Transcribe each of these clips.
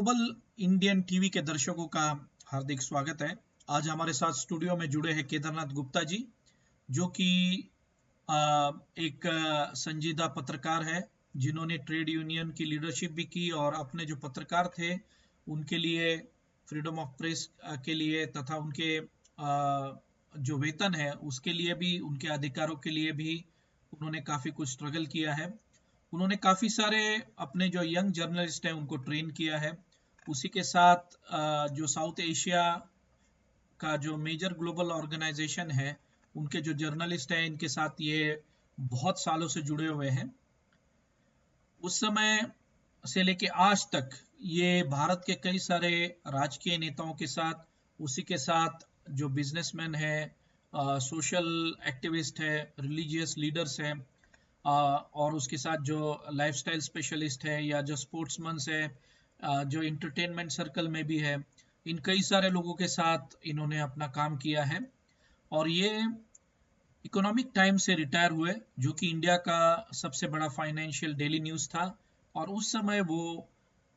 Global Indian TV के दर्शकों का हार्दिक स्वागत है। आज हमारे साथ स्टूडियो में जुड़े हैं केदारनाथ गुप्ता जी, जो कि एक संजीदा पत्रकार है, जिन्होंने ट्रेड यूनियन की लीडरशिप भी की और अपने जो पत्रकार थे उनके लिए, फ्रीडम ऑफ प्रेस के लिए तथा उनके जो वेतन है उसके लिए भी, उनके अधिकारों के लिए भी उन्होंने काफ़ी कुछ स्ट्रगल किया है। उन्होंने काफ़ी सारे अपने जो यंग जर्नलिस्ट हैं उनको ट्रेन किया है। उसी के साथ जो साउथ एशिया का जो मेजर ग्लोबल ऑर्गेनाइजेशन है, उनके जो जर्नलिस्ट हैं, इनके साथ ये बहुत सालों से जुड़े हुए हैं। उस समय से लेके आज तक ये भारत के कई सारे राजकीय नेताओं के साथ, उसी के साथ जो बिजनेसमैन है, सोशल एक्टिविस्ट है, रिलीजियस लीडर्स हैं, और उसके साथ जो लाइफस्टाइल स्पेशलिस्ट है या जो स्पोर्ट्समैन है, जो इंटरटेनमेंट सर्कल में भी है, इन कई सारे लोगों के साथ इन्होंने अपना काम किया है। और ये इकोनॉमिक टाइम से रिटायर हुए, जो कि इंडिया का सबसे बड़ा फाइनेंशियल डेली न्यूज़ था, और उस समय वो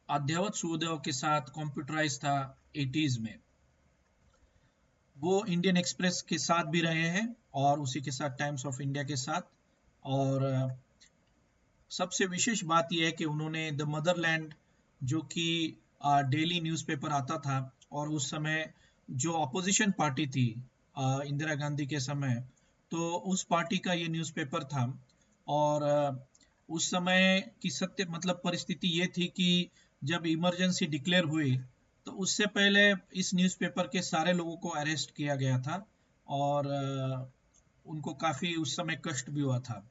अद्ययावत सुविधाओं के साथ कंप्यूटराइज था 80s में। वो इंडियन एक्सप्रेस के साथ भी रहे हैं और उसी के साथ टाइम्स ऑफ इंडिया के साथ। और सबसे विशेष बात यह है कि उन्होंने द मदरलैंड, जो कि डेली न्यूज़पेपर आता था, और उस समय जो अपोजिशन पार्टी थी इंदिरा गांधी के समय, तो उस पार्टी का ये न्यूज़पेपर था। और उस समय की सत्य मतलब परिस्थिति ये थी कि जब इमरजेंसी डिक्लेयर हुई तो उससे पहले इस न्यूज़पेपर के सारे लोगों को अरेस्ट किया गया था और उनको काफ़ी उस समय कष्ट भी हुआ था।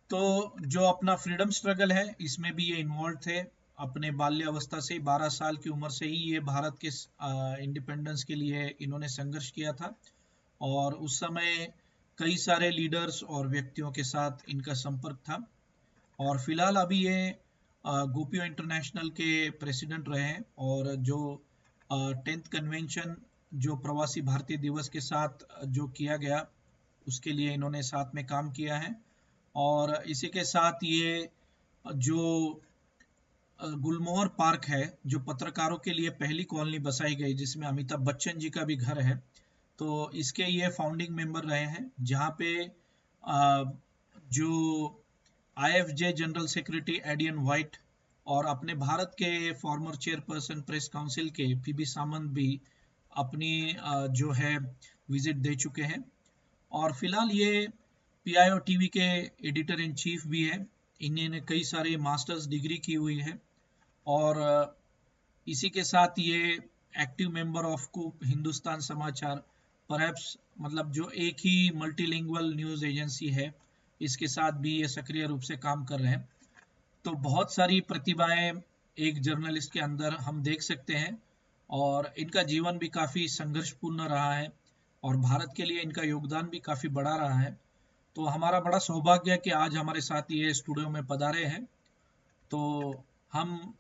तो जो अपना फ्रीडम स्ट्रगल है, इसमें भी ये इन्वॉल्व थे। अपने बाल्यावस्था से 12 साल की उम्र से ही ये भारत के इंडिपेंडेंस के लिए इन्होंने संघर्ष किया था, और उस समय कई सारे लीडर्स और व्यक्तियों के साथ इनका संपर्क था। और फिलहाल अभी ये गोपियो इंटरनेशनल के प्रेसिडेंट रहे हैं, और जो 10th कन्वेंशन, जो प्रवासी भारतीय दिवस के साथ जो किया गया, उसके लिए इन्होंने साथ में काम किया है। और इसी के साथ ये जो गुलमोहर पार्क है, जो पत्रकारों के लिए पहली कॉलोनी बसाई गई, जिसमें अमिताभ बच्चन जी का भी घर है, तो इसके ये फाउंडिंग मेंबर रहे हैं, जहाँ पे जो IFJ जनरल सेक्रेटरी एडियन वाइट और अपने भारत के फॉर्मर चेयरपर्सन प्रेस काउंसिल के पीबी सामंत भी अपनी जो है विजिट दे चुके हैं। और फिलहाल ये PIO टीवी के एडिटर इन चीफ भी है। इन्होंने कई सारे मास्टर्स डिग्री की हुई है, और इसी के साथ ये एक्टिव मेंबर ऑफ कूप हिंदुस्तान समाचार, परहैप्स मतलब जो एक ही मल्टीलिंगुअल न्यूज़ एजेंसी है, इसके साथ भी ये सक्रिय रूप से काम कर रहे हैं। तो बहुत सारी प्रतिभाएं एक जर्नलिस्ट के अंदर हम देख सकते हैं, और इनका जीवन भी काफ़ी संघर्षपूर्ण रहा है, और भारत के लिए इनका योगदान भी काफ़ी बड़ा रहा है। तो हमारा बड़ा सौभाग्य है कि आज हमारे साथ ये स्टूडियो में पधारे हैं। तो हम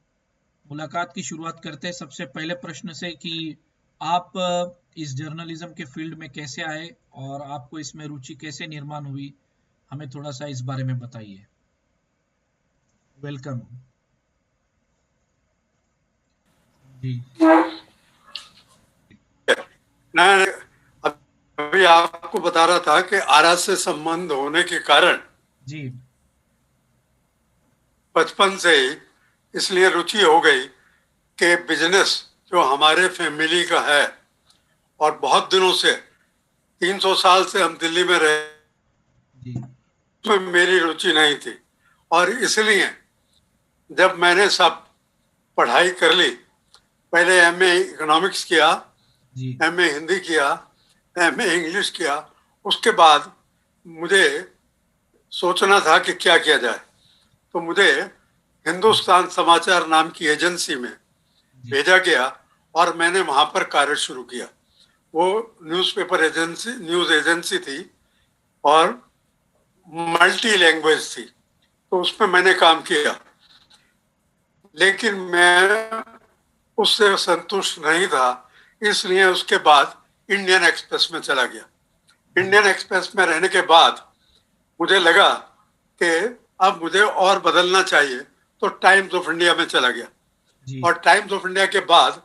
मुलाकात की शुरुआत करते हैं सबसे पहले प्रश्न से कि आप इस जर्नलिज्म के फील्ड में कैसे आए और आपको इसमें रुचि कैसे निर्माण हुई, हमें थोड़ा सा इस बारे में बताइए। वेलकम जी। मैं अभी आपको बता रहा था कि आरा से संबंध होने के कारण जी बचपन से ही इसलिए रुचि हो गई कि बिजनेस जो हमारे फैमिली का है, और बहुत दिनों से 300 साल से हम दिल्ली में रहे, जी उसमें मेरी रुचि नहीं थी। और इसलिए जब मैंने सब पढ़ाई कर ली, पहले MA इकोनॉमिक्स किया, जी MA हिंदी किया, MA इंग्लिश किया, उसके बाद मुझे सोचना था कि क्या किया जाए। तो मुझे हिंदुस्तान समाचार नाम की एजेंसी में भेजा गया और मैंने वहाँ पर कार्य शुरू किया। वो न्यूज़पेपर एजेंसी, न्यूज़ एजेंसी थी और मल्टी लैंग्वेज थी, तो उसमें मैंने काम किया। लेकिन मैं उससे संतुष्ट नहीं था, इसलिए उसके बाद इंडियन एक्सप्रेस में चला गया। इंडियन एक्सप्रेस में रहने के बाद मुझे लगा कि अब मुझे और बदलना चाहिए, तो टाइम्स ऑफ इंडिया में चला गया। जी। और टाइम्स ऑफ इंडिया के बाद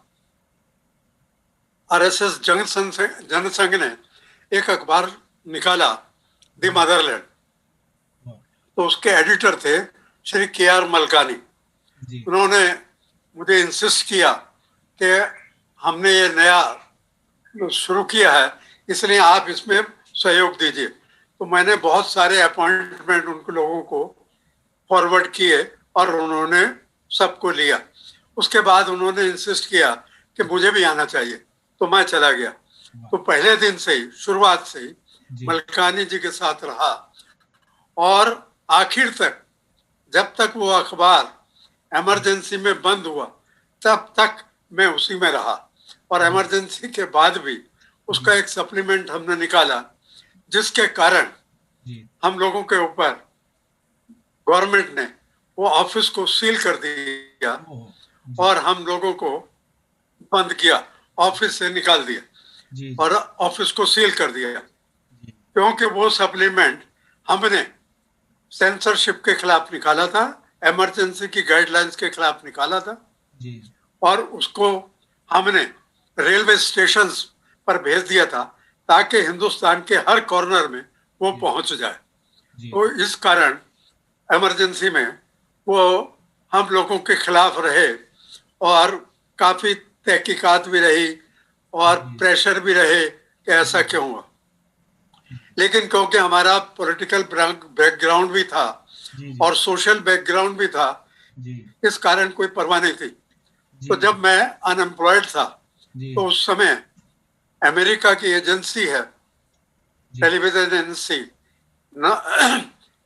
आरएसएस जनसंघ ने एक अखबार निकाला, द मदरलैंड। वाह, तो उसके एडिटर थे श्री के आर मलकानी। जी। उन्होंने मुझे इंसिस्ट किया कि हमने ये नया शुरू किया है, इसलिए आप इसमें सहयोग दीजिए। तो मैंने बहुत सारे अपॉइंटमेंट उन लोगों को फॉरवर्ड किए और उन्होंने सबको लिया। उसके बाद उन्होंने इंसिस्ट किया कि मुझे भी आना चाहिए, तो मैं चला गया। वाह, तो पहले दिन से ही, शुरुआत से ही जी। मलकानी जी के साथ रहा और आखिर तक, जब तक वो अखबार इमरजेंसी में बंद हुआ तब तक मैं उसी में रहा। और जी। इमरजेंसी के बाद भी जी। उसका एक सप्लीमेंट हमने निकाला, जिसके कारण जी। हम लोगों के ऊपर गवर्नमेंट ने वो ऑफिस को सील कर दिया ओह, जी। और हम लोगों को बंद किया, ऑफिस से निकाल दिया जी। जी। और ऑफिस को सील कर दिया, जी। क्योंकि वो सप्लीमेंट हमने सेंसरशिप के खिलाफ निकाला था, इमरजेंसी की गाइडलाइंस के खिलाफ निकाला था। जी। और उसको हमने रेलवे स्टेशन पर भेज दिया था ताकि हिंदुस्तान के हर कॉर्नर में वो जी। पहुंच जाए। जी। तो इस कारण इमरजेंसी में वो हम लोगों के खिलाफ रहे और काफी तहकीकात भी रही और जी। प्रेशर भी रहे कि ऐसा जी। क्यों हुआ। लेकिन क्योंकि हमारा पॉलिटिकल बैकग्राउंड भी था जी। जी। और सोशल बैकग्राउंड भी था, जी। इस कारण कोई परवाह नहीं थी। तो जी। जब मैं अनएम्प्लॉयड था, जी। तो उस समय अमेरिका की एजेंसी है, जी। Television agency,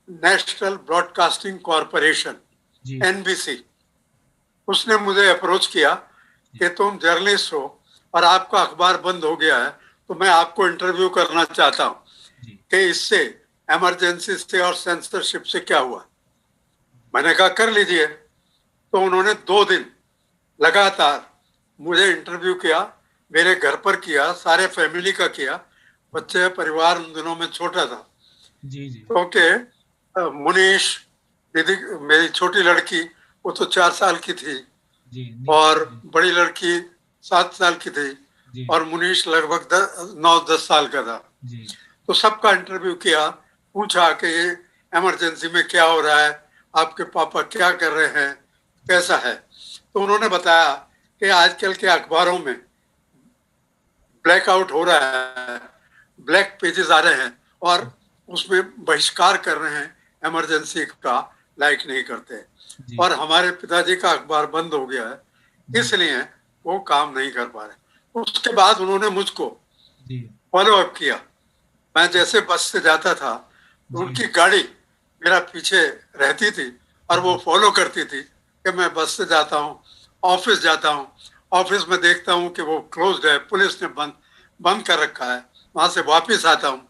national broadcasting corporation, जी। एनबीसी, उसने मुझे अप्रोच किया कि तुम जर्नलिस्ट हो और आपका अखबार बंद हो गया है, तो मैं आपको इंटरव्यू करना चाहता हूँ जी। कि इससे, इमरजेंसी से और सेंसरशिप से क्या हुआ। मैंने कहा कर लीजिए। तो उन्होंने 2 दिन लगातार मुझे इंटरव्यू किया, मेरे घर पर किया, सारे फैमिली का किया। बच्चे परिवार उन दिनों में छोटा था, जी। जी। क्योंकि मुनीश दीदी, मेरी छोटी लड़की, वो तो 4 साल की थी जी। और जी। बड़ी लड़की 7 साल की थी जी। और मुनीश लगभग 9-10 साल का था। जी। तो सबका इंटरव्यू किया, पूछा कि ये इमरजेंसी में क्या हो रहा है, आपके पापा क्या कर रहे हैं, कैसा है। तो उन्होंने बताया कि आजकल के अखबारों में ब्लैकआउट हो रहा है, ब्लैक पेजेस आ रहे हैं और उसमें बहिष्कार कर रहे हैं, इमरजेंसी का लाइक नहीं करते जी। और हमारे पिताजी का अखबार बंद हो गया है, जी। इसलिए वो काम नहीं कर पा रहे। उसके बाद उन्होंने मुझको जी। फॉलो अप किया। मैं जैसे बस से जाता था, तो जी। उनकी गाड़ी मेरा पीछे रहती थी और वो जी। फॉलो करती थी कि मैं बस से जाता हूँ, ऑफिस जाता हूँ, ऑफिस में देखता हूँ कि वो क्लोज्ड है, पुलिस ने बंद बंद कर रखा है, वहां से वापस आता हूँ,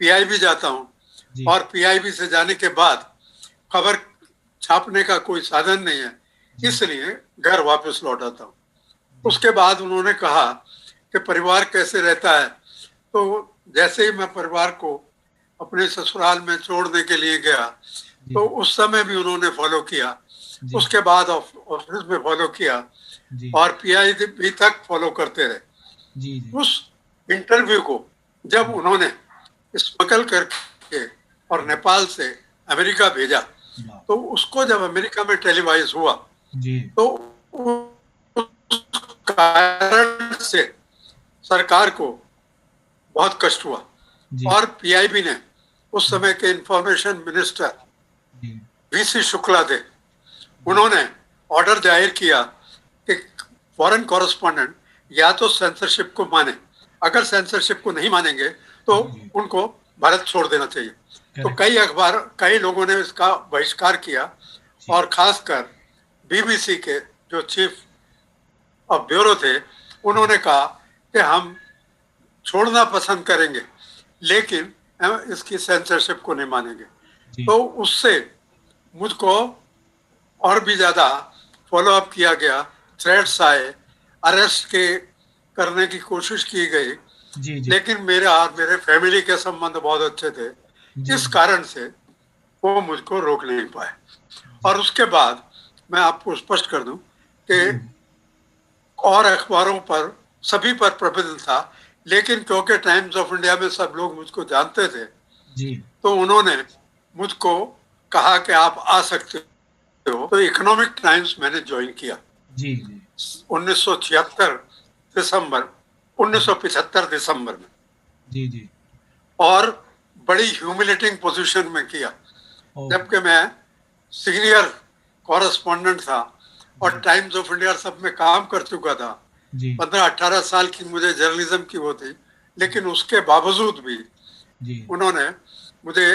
पीआईबी जाता हूँ जी। और पीआईबी से जाने के बाद खबर छापने का कोई साधन नहीं है, जी। इसलिए घर वापस लौट आता हूँ। जी। उसके बाद उन्होंने कहा कि परिवार कैसे रहता है। तो जैसे ही मैं परिवार को अपने ससुराल में छोड़ने के लिए गया, जी। तो उस समय भी उन्होंने फॉलो किया, जी। उसके बाद ऑफिस में फॉलो किया जी। और पीआईबी तक फॉलो करते रहे। जी। जी। उस इंटरव्यू को जब जी। उन्होंने स्मगल करके और नेपाल से अमेरिका भेजा, वाह, तो उसको जब अमेरिका में टेलीवाइज हुआ, जी। तो उस कारण से सरकार को बहुत कष्ट हुआ जी। और पीआईबी ने उस जी। समय के इंफॉर्मेशन मिनिस्टर जी। वीसी शुक्ला थे, जी। उन्होंने ऑर्डर जाहिर किया कि फॉरेन कॉरेस्पॉन्डेंट या तो सेंसरशिप को माने, अगर सेंसरशिप को नहीं मानेंगे तो जी। जी। उनको भारत छोड़ देना चाहिए। तो करेक्ट। कई अखबार, कई लोगों ने इसका बहिष्कार किया जी। और खासकर बीबीसी के जो चीफ ऑफ ब्यूरो थे, जी। उन्होंने कहा कि हम छोड़ना पसंद करेंगे लेकिन हम इसकी सेंसरशिप को नहीं मानेंगे। जी। तो उससे मुझको और भी ज्यादा फॉलो अप किया गया, थ्रेट्स आए, अरेस्ट के करने की कोशिश की गई, जी। जी। लेकिन मेरा और मेरे फैमिली के संबंध बहुत अच्छे थे, जी। इस कारण से वो मुझको रोक नहीं पाए। जी। और उसके बाद मैं आपको स्पष्ट कर दूं कि जी और अखबारों पर सभी पर प्रबंध था, लेकिन क्योंकि टाइम्स ऑफ इंडिया में सब लोग मुझको जानते थे, जी तो उन्होंने मुझको कहा कि आप आ सकते हो। तो इकोनॉमिक टाइम्स मैंने ज्वाइन किया जी जी 1976 दिसंबर, जी 1975 दिसंबर में, जी जी। और बड़ी ह्यूमिलेटिंग पोजीशन में किया, ओ। जबकि मैं सीनियर कॉरेस्पॉन्डेंट था और जी टाइम्स ऑफ इंडिया सब में काम कर चुका था। जी 15-18 साल की मुझे जर्नलिज्म की वो थी, लेकिन उसके बावजूद भी जी उन्होंने मुझे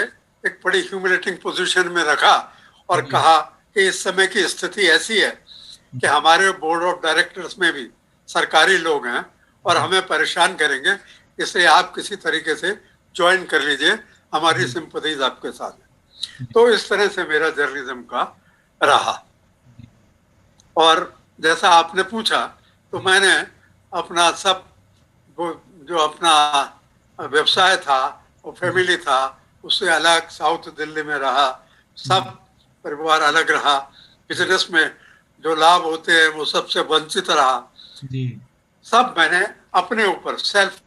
एक बड़ी ह्यूमिलेटिंग पोजीशन में रखा और जी कहा कि इस समय की स्थिति ऐसी है कि जी हमारे बोर्ड ऑफ डायरेक्टर्स में भी सरकारी लोग हैं और जी हमें परेशान करेंगे, इसलिए आप किसी तरीके से ज्वाइन कर लीजिए, हमारी जी सिंपथीज आपके साथ है। जी तो इस तरह से मेरा जर्नलिज्म का रहा। जी और जैसा आपने पूछा, तो जी मैंने अपना सब वो जो अपना व्यवसाय था और जी फैमिली था, उससे अलग साउथ दिल्ली में रहा, सब जी परिवार अलग रहा, जी बिजनेस में जो लाभ होते हैं वो सबसे वंचित रहा, जी सब मैंने अपने ऊपर सेल्फ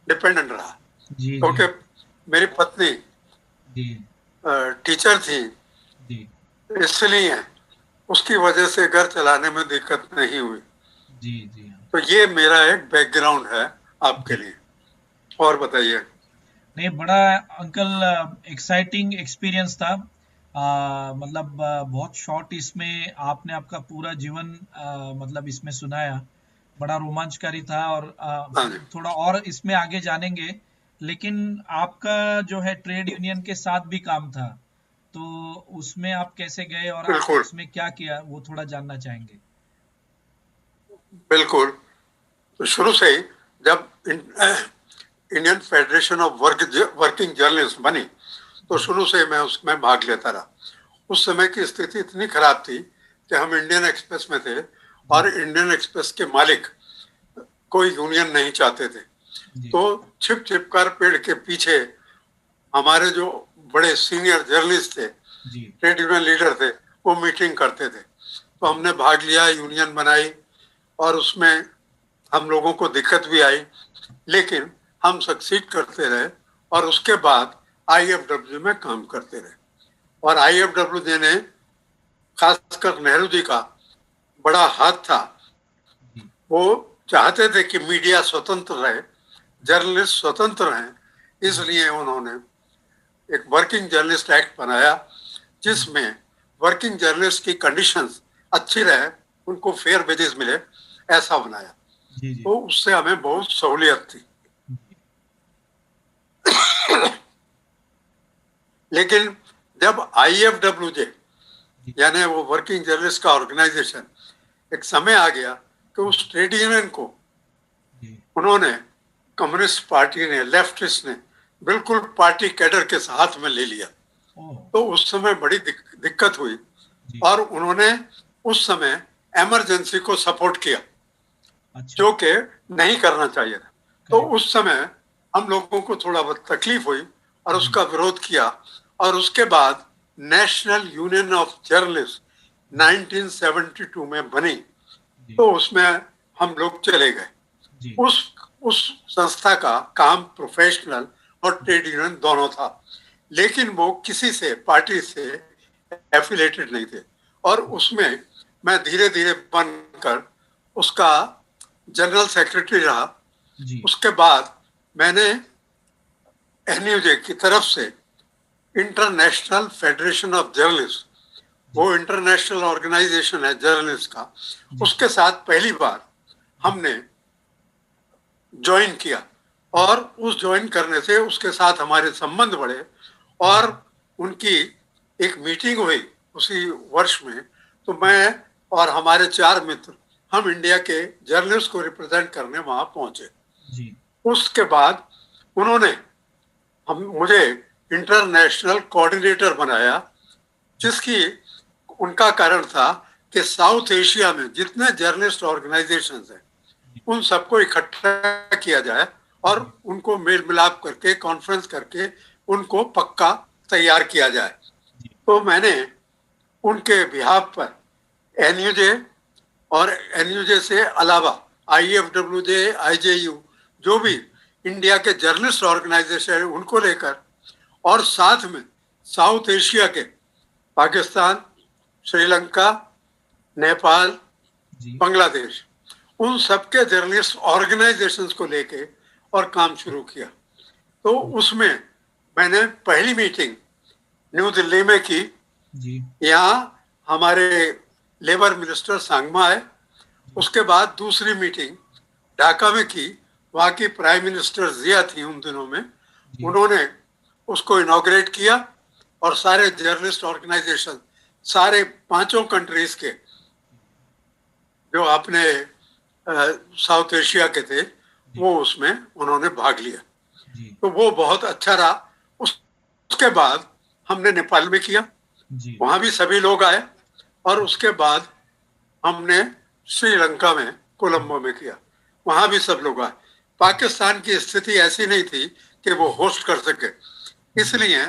डिपेंडेंट रहा। जी जी क्योंकि मेरी पत्नी जी टीचर थी, जी इसलिए उसकी वजह से घर चलाने में दिक्कत नहीं हुई। जी जी हाँ। तो ये मेरा एक बैकग्राउंड है आपके जी लिए। और बताइए। नहीं, बड़ा अंकल एक्साइटिंग एक्सपीरियंस था। मतलब बहुत शॉर्ट इसमें आपने आपका पूरा जीवन मतलब इसमें सुनाया। बड़ा रोमांचकारी था और हाँ जी, थोड़ा और इसमें आगे जानेंगे। लेकिन आपका जो है ट्रेड यूनियन के साथ भी काम था, तो उसमें आप कैसे गए और आप बिल्कुल उसमें क्या किया वो थोड़ा जानना चाहेंगे। बिल्कुल। तो शुरू से ही जब Indian federation of working journalist बनी, तो जी शुरू से मैं उसमें भाग लेता रहा। उस समय की स्थिति इतनी खराब थी कि हम इंडियन एक्सप्रेस में थे जी और इंडियन एक्सप्रेस के मालिक कोई यूनियन नहीं चाहते थे। जी तो छिप छिप कर पेड़ के पीछे हमारे जो बड़े सीनियर जर्नलिस्ट थे, जी ट्रेड यूनियन लीडर थे, वो मीटिंग करते थे। तो जी हमने भाग लिया, यूनियन बनाई, और उसमें हम लोगों को दिक्कत भी आई, लेकिन हम सक्सीड करते रहे और उसके बाद आईएफडब्ल्यू में काम करते रहे। और आईएफडब्ल्यू ने, खासकर नेहरू जी का बड़ा हाथ था। जी वो चाहते थे कि मीडिया स्वतंत्र रहे, जर्नलिस्ट स्वतंत्र रहें, जी इसलिए उन्होंने एक वर्किंग जर्नलिस्ट एक्ट बनाया, जी जिसमें वर्किंग जर्नलिस्ट की कंडीशंस अच्छी रहे, उनको फेयर वेजेस मिले, ऐसा बनाया। जी जी तो उससे हमें बहुत सहूलियत थी। जी लेकिन जब आईएफडब्ल्यूजे, जी यानी वो वर्किंग जर्नलिस्ट का ऑर्गेनाइजेशन, एक समय आ गया कि उस ट्रेड यूनियन को जी उन्होंने, कम्युनिस्ट पार्टी ने, लेफ्टिस्ट ने बिल्कुल पार्टी कैडर के हाथ में ले लिया। ओ। तो उस समय बड़ी दिक्कत हुई जी और उन्होंने उस समय इमरजेंसी को सपोर्ट किया, अच्छा। जो कि नहीं करना चाहिए था। तो करेक्ट। उस समय हम लोगों को थोड़ा बहुत तकलीफ हुई और जी उसका विरोध किया, और उसके बाद नेशनल यूनियन ऑफ जर्नलिस्ट जी 1972 में बनी। जी तो उसमें हम लोग चले गए। जी उस उस संस्था का काम प्रोफेशनल और ट्रेड यूनियन दोनों था, लेकिन वो किसी से, पार्टी से एफिलेटेड नहीं थे। और उसमें मैं धीरे धीरे बनकर उसका जनरल सेक्रेटरी रहा। जी उसके बाद मैंने एनयूजे की तरफ से इंटरनेशनल फेडरेशन ऑफ जर्नलिस्ट, जी वो इंटरनेशनल ऑर्गेनाइजेशन है जर्नलिस्ट का, जी उसके साथ पहली बार जी हमने ज्वाइन किया। और उस ज्वाइन करने से उसके साथ हमारे संबंध बढ़े, और जी उनकी एक मीटिंग हुई उसी वर्ष में। तो मैं और हमारे 4 मित्र, हम इंडिया के जर्नलिस्ट को रिप्रेजेंट करने वहां पहुंचे। जी उसके बाद उन्होंने हम मुझे इंटरनेशनल कोऑर्डिनेटर बनाया, जी जिसकी उनका कारण था कि साउथ एशिया में जितने जर्नलिस्ट ऑर्गेनाइजेशंस हैं, उन सबको इकट्ठा किया जाए और जी उनको मेल मिलाप करके, कॉन्फ्रेंस करके उनको पक्का तैयार किया जाए। जी तो मैंने उनके बिहाफ पर एनयूजे और एनयूजे से अलावा IFWJ, IJU, जो भी इंडिया के जर्नलिस्ट ऑर्गेनाइजेशन है उनको लेकर, और साथ में साउथ एशिया के पाकिस्तान, श्रीलंका, नेपाल, जी बांग्लादेश, उन सबके जर्नलिस्ट ऑर्गेनाइजेशंस को लेके और काम शुरू किया। तो उसमें मैंने पहली मीटिंग न्यू दिल्ली में की। जी यहाँ हमारे लेबर मिनिस्टर सांगमा आए। उसके बाद दूसरी मीटिंग ढाका में की। वहाँ की प्राइम मिनिस्टर जिया थी उन दिनों में। जी उन्होंने उसको इनॉग्रेट किया और सारे जर्नलिस्ट ऑर्गेनाइजेशन, सारे 5 कंट्रीज के जो अपने साउथ एशिया के थे, वो उसमें उन्होंने भाग लिया। जी तो वो बहुत अच्छा रहा। उसके बाद हमने नेपाल में किया, जी वहां भी सभी लोग आए। और उसके बाद हमने श्रीलंका में कोलंबो में किया, वहां भी सब लोग आए। पाकिस्तान की स्थिति ऐसी नहीं थी कि वो होस्ट कर सके, इसलिए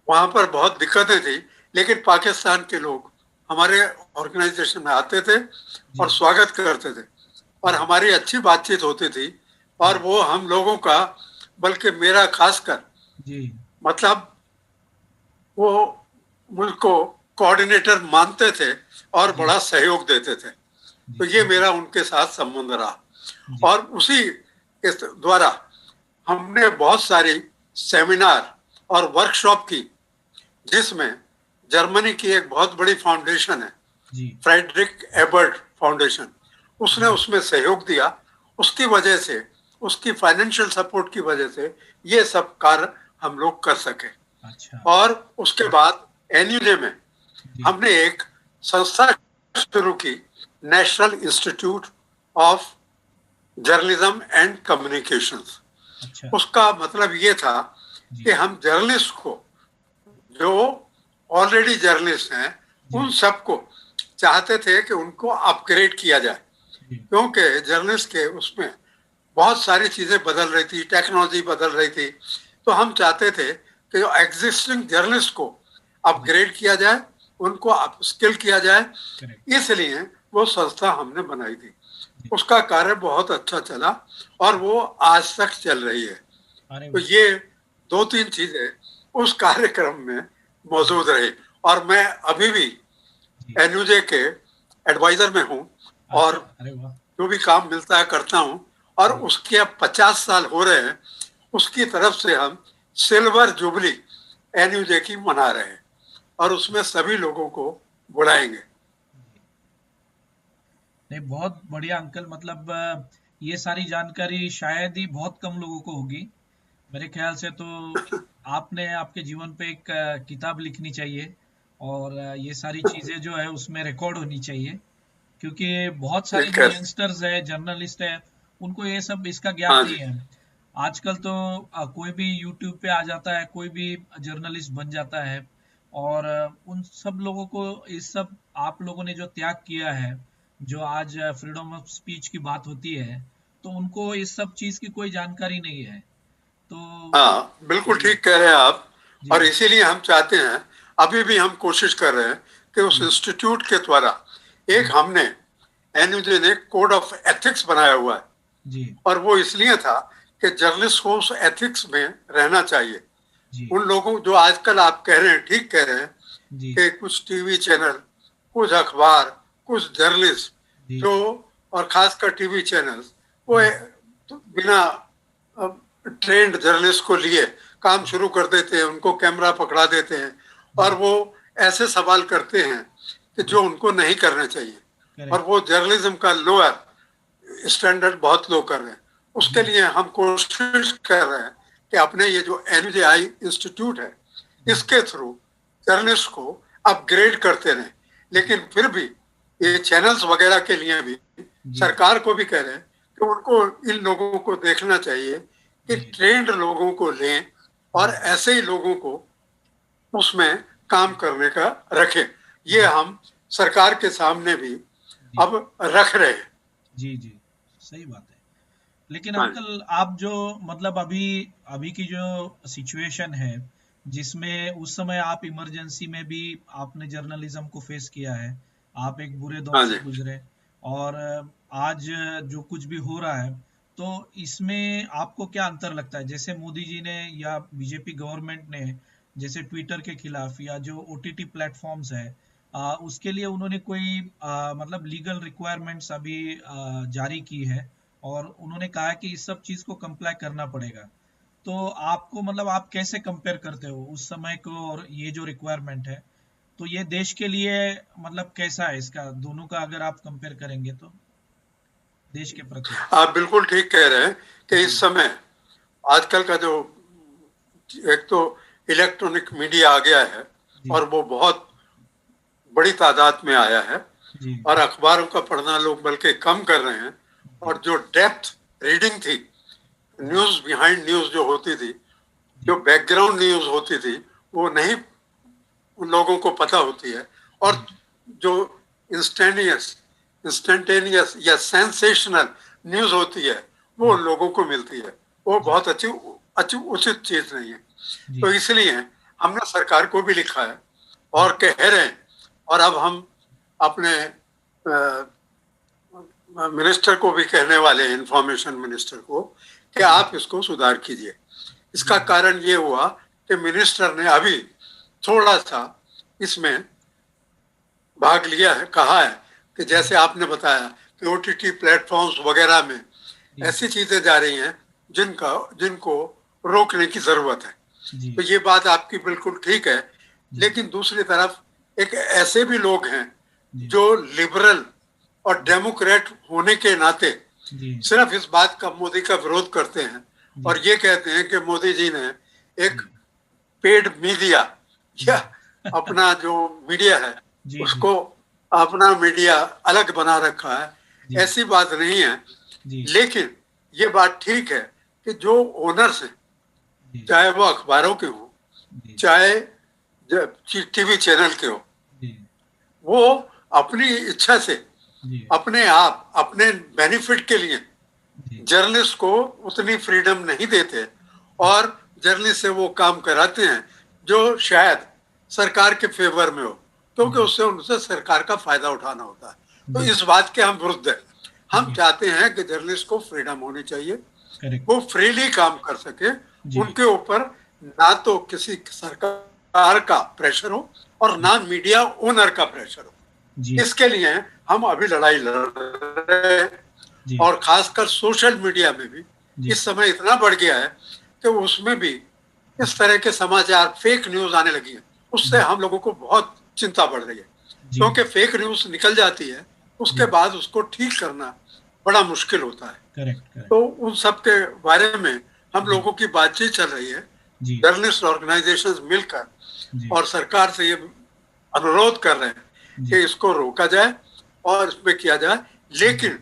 वहां पर बहुत दिक्कतें थी। लेकिन पाकिस्तान के लोग हमारे ऑर्गेनाइजेशन में आते थे और जी स्वागत करते थे, और हमारी अच्छी बातचीत होती थी। और वो हम लोगों का, बल्कि मेरा खासकर, जी मतलब वो मुझको कोऑर्डिनेटर मानते थे और जी बड़ा सहयोग देते थे। जी तो ये मेरा उनके साथ संबंध रहा। जी और उसी के द्वारा हमने बहुत सारी सेमिनार और वर्कशॉप की, जिसमें जर्मनी की एक बहुत बड़ी फाउंडेशन है, जी फ्रेडरिक एबर्ट फाउंडेशन, उसने जी उसमें सहयोग दिया। उसकी वजह से, उसकी फाइनेंशियल सपोर्ट की वजह से ये सब कार्य हम लोग कर सके। अच्छा और उसके बाद एनयूजे में जी हमने एक संस्था शुरू की, national institute of journalism and communications. अच्छा उसका मतलब ये था कि जी हम जर्नलिस्ट को, जो ऑलरेडी जर्नलिस्ट हैं, जी उन सबको चाहते थे कि उनको अपग्रेड किया जाए, जी क्योंकि जर्नलिस्ट के उसमें बहुत सारी चीजें बदल रही थी, टेक्नोलॉजी बदल रही थी। तो हम चाहते थे कि जो एग्जिस्टिंग जर्नलिस्ट को जी अपग्रेड किया जाए, उनको अपस्किल किया जाए। करेक्ट इसलिए वो संस्था हमने बनाई थी। जी उसका कार्य बहुत अच्छा चला और वो आज तक चल रही है। अरे तो वाह ये 2-3 चीजें उस कार्यक्रम में जी मौजूद रही। और मैं अभी भी जी एनयूजे के एडवाइजर में हूँ, और अच्छा अरे वाह जो भी काम मिलता है करता हूँ। और जी उसके अब 50 साल हो रहे हैं, उसकी तरफ से हम सिल्वर जुबली एनयूजे की मना रहे हैं, और अच्छा उसमें सभी लोगों को बुलाएंगे। जी नहीं बहुत बढ़िया अंकल मतलब ये सारी जानकारी शायद ही बहुत कम लोगों को होगी मेरे ख्याल से तो आपने आपके जीवन पे एक किताब लिखनी चाहिए और ये सारी चीजें जो है उसमें रिकॉर्ड होनी चाहिए क्योंकि बहुत सारे ठीक जो है। यंगस्टर्स है जर्नलिस्ट है उनको ये सब इसका ज्ञान हाँ नहीं जी। है आजकल तो कोई भी यूट्यूब पे आ जाता है कोई भी जर्नलिस्ट बन जाता है और उन सब लोगों को इस सब आप लोगों ने जो त्याग किया है जो आज फ्रीडम ऑफ स्पीच की बात होती है तो उनको इस सब चीज की कोई जानकारी नहीं है तो हाँ, बिल्कुल जी ठीक कह रहे हैं आप। जी और इसीलिए हम चाहते हैं, अभी भी हम कोशिश कर रहे हैं कि उस जी इंस्टीट्यूट के द्वारा एक जी हमने, एनयूजे ने कोड ऑफ एथिक्स बनाया हुआ है। जी और वो इसलिए था कि जर्नलिस्ट को उस एथिक्स में रहना चाहिए। जी उन लोगों, जो आजकल आप कह रहे हैं, ठीक कह रहे हैं, जी कि कुछ टीवी चैनल, कुछ अखबार, कुछ जर्नलिस्ट जी जो, और खासकर टीवी चैनल्स, वो जी तो बिना ट्रेंड जर्नलिस्ट को लिए काम जी शुरू कर देते हैं, उनको कैमरा पकड़ा देते हैं, और जी वो ऐसे सवाल करते हैं कि जी जो उनको नहीं करने चाहिए। और करेक्ट वो जर्नलिज्म का लोअर स्टैंडर्ड बहुत लो कर रहे हैं। उसके जी लिए हम कोशिश कर रहे हैं कि अपने ये जो एनयूजेआई इंस्टीट्यूट है, जी इसके थ्रू जर्नलिस्ट को अपग्रेड करते रहें। जी लेकिन फिर भी ये चैनल्स वगैरह के लिए भी जी सरकार को भी कह रहे हैं कि उनको, इन लोगों को देखना चाहिए कि जी ट्रेंड लोगों को लें और जी ऐसे ही लोगों को उसमें काम करने का रखें। ये जी हम सरकार के सामने भी जी अब रख रहे हैं। जी जी सही बात है लेकिन हाँ। अंकल आप जो मतलब अभी अभी की जो सिचुएशन है जिसमें उस समय आप इमरजेंसी में भी आपने जर्नलिज्म को फेस किया है आप एक बुरे दौर हाँ से जी। गुजरे और आज जो कुछ भी हो रहा है, तो इसमें आपको क्या अंतर लगता है? जैसे मोदी जी ने या बीजेपी गवर्नमेंट ने जैसे ट्विटर के खिलाफ या जो ओटीटी प्लेटफॉर्म्स है, उसके लिए उन्होंने कोई मतलब लीगल रिक्वायरमेंट्स अभी जारी की है और उन्होंने कहा है कि इस सब चीज को कंप्लाई करना पड़ेगा। तो आपको मतलब आप कैसे कंपेयर करते हो उस समय को और ये जो रिक्वायरमेंट है? तो ये देश के लिए मतलब कैसा है इसका, दोनों का अगर आप कंपेयर करेंगे तो देश के प्रति? आप बिल्कुल ठीक कह रहे हैं कि जी इस समय आजकल का जो एक तो इलेक्ट्रॉनिक मीडिया आ गया है जी और वो बहुत बड़ी तादाद में आया है, जी और अखबारों का पढ़ना लोग बल्कि कम कर रहे हैं, जी और जो डेप्थ रीडिंग थी, जी न्यूज बिहाइंड न्यूज जो होती थी, जो जी बैकग्राउंड न्यूज होती थी, वो नहीं उन लोगों को पता होती है। और जी जो इंस्टेंटेनियस इंस्टेंटेनियस या सेंसेशनल न्यूज होती है, वो जी उन लोगों को मिलती है। वो जी बहुत अच्छी अच्छी उचित चीज नहीं है। जी तो इसलिए हमने सरकार को भी लिखा है जी और कह रहे हैं, और अब हम अपने मिनिस्टर को भी कहने वाले हैं, इंफॉर्मेशन मिनिस्टर को, कि जी आप इसको सुधार कीजिए। इसका जी कारण ये हुआ कि मिनिस्टर ने अभी थोड़ा सा इसमें भाग लिया है, कहा है कि जैसे आपने बताया कि ओटीटी प्लेटफॉर्म्स वगैरह में जी ऐसी चीजें जा रही हैं जिनको रोकने की जरूरत है। जी तो ये बात आपकी बिल्कुल ठीक है। जी लेकिन दूसरी तरफ एक ऐसे भी लोग हैं जी जो लिबरल और डेमोक्रेट होने के नाते जी सिर्फ इस बात का, मोदी का विरोध करते हैं और जी ये कहते हैं कि मोदी जी ने एक जी पेड मीडिया या जी अपना जो मीडिया है जी जी उसको, अपना मीडिया अलग बना रखा है। जी ऐसी बात नहीं है। जी लेकिन ये बात ठीक है कि जो ओनर्स हैं, जी चाहे वो अखबारों के हो, जी चाहे टीवी चैनल के हो, जी वो अपनी इच्छा से, जी अपने आप, अपने बेनिफिट के लिए जी जर्नलिस्ट को उतनी फ्रीडम नहीं देते, और जर्नलिस्ट से वो काम कराते हैं जो शायद सरकार के फेवर में हो, क्योंकि जी उससे उनसे सरकार का फायदा उठाना होता है। तो जी इस बात के हम विरुद्ध हैं। हम जी चाहते हैं कि जर्नलिस्ट को फ्रीडम होनी चाहिए, करेक्ट। वो फ्रीली काम कर सके, जी उनके ऊपर ना तो किसी सरकार का प्रेशर हो और जी ना मीडिया ओनर का प्रेशर हो। जी इसके लिए हम अभी लड़ाई लड़ रहे हैं। जी और खासकर सोशल मीडिया में भी जी इस समय इतना बढ़ गया है कि उसमें भी इस तरह के समाचार, फेक न्यूज आने लगी है। उससे जी हम लोगों को बहुत चिंता बढ़ रही है, जी क्योंकि फेक न्यूज निकल जाती है, उसके जी बाद उसको ठीक करना बड़ा मुश्किल होता है। Correct correct. तो उन सब के बारे में हम जी लोगों की बातचीत चल रही है, जी जर्नलिस्ट ऑर्गेनाइजेशंस मिलकर, जी और सरकार से ये अनुरोध कर रहे हैं जी कि इसको रोका जाए और इसमें किया जाए, जी लेकिन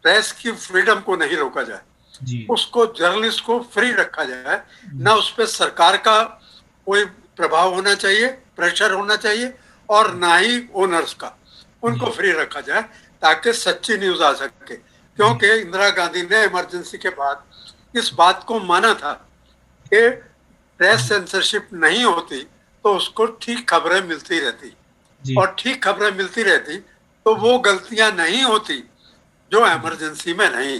प्रेस की फ्रीडम को नहीं रोका जाए। जी उसको, जर्नलिस्ट को फ्री रखा जाए, ना जी उस पर सरकार का कोई प्रभाव होना चाहिए, प्रेशर होना चाहिए, और ना ही ओनर्स का। उनको जी फ्री रखा जाए ताकि सच्ची न्यूज आ सके, जी क्योंकि इंदिरा गांधी ने इमरजेंसी के बाद इस बात को माना था कि प्रेस जी सेंसरशिप नहीं होती तो उसको ठीक खबरें मिलती रहती, जी और ठीक खबरें मिलती रहती तो वो गलतियां नहीं होती जो जी इमरजेंसी में नहीं।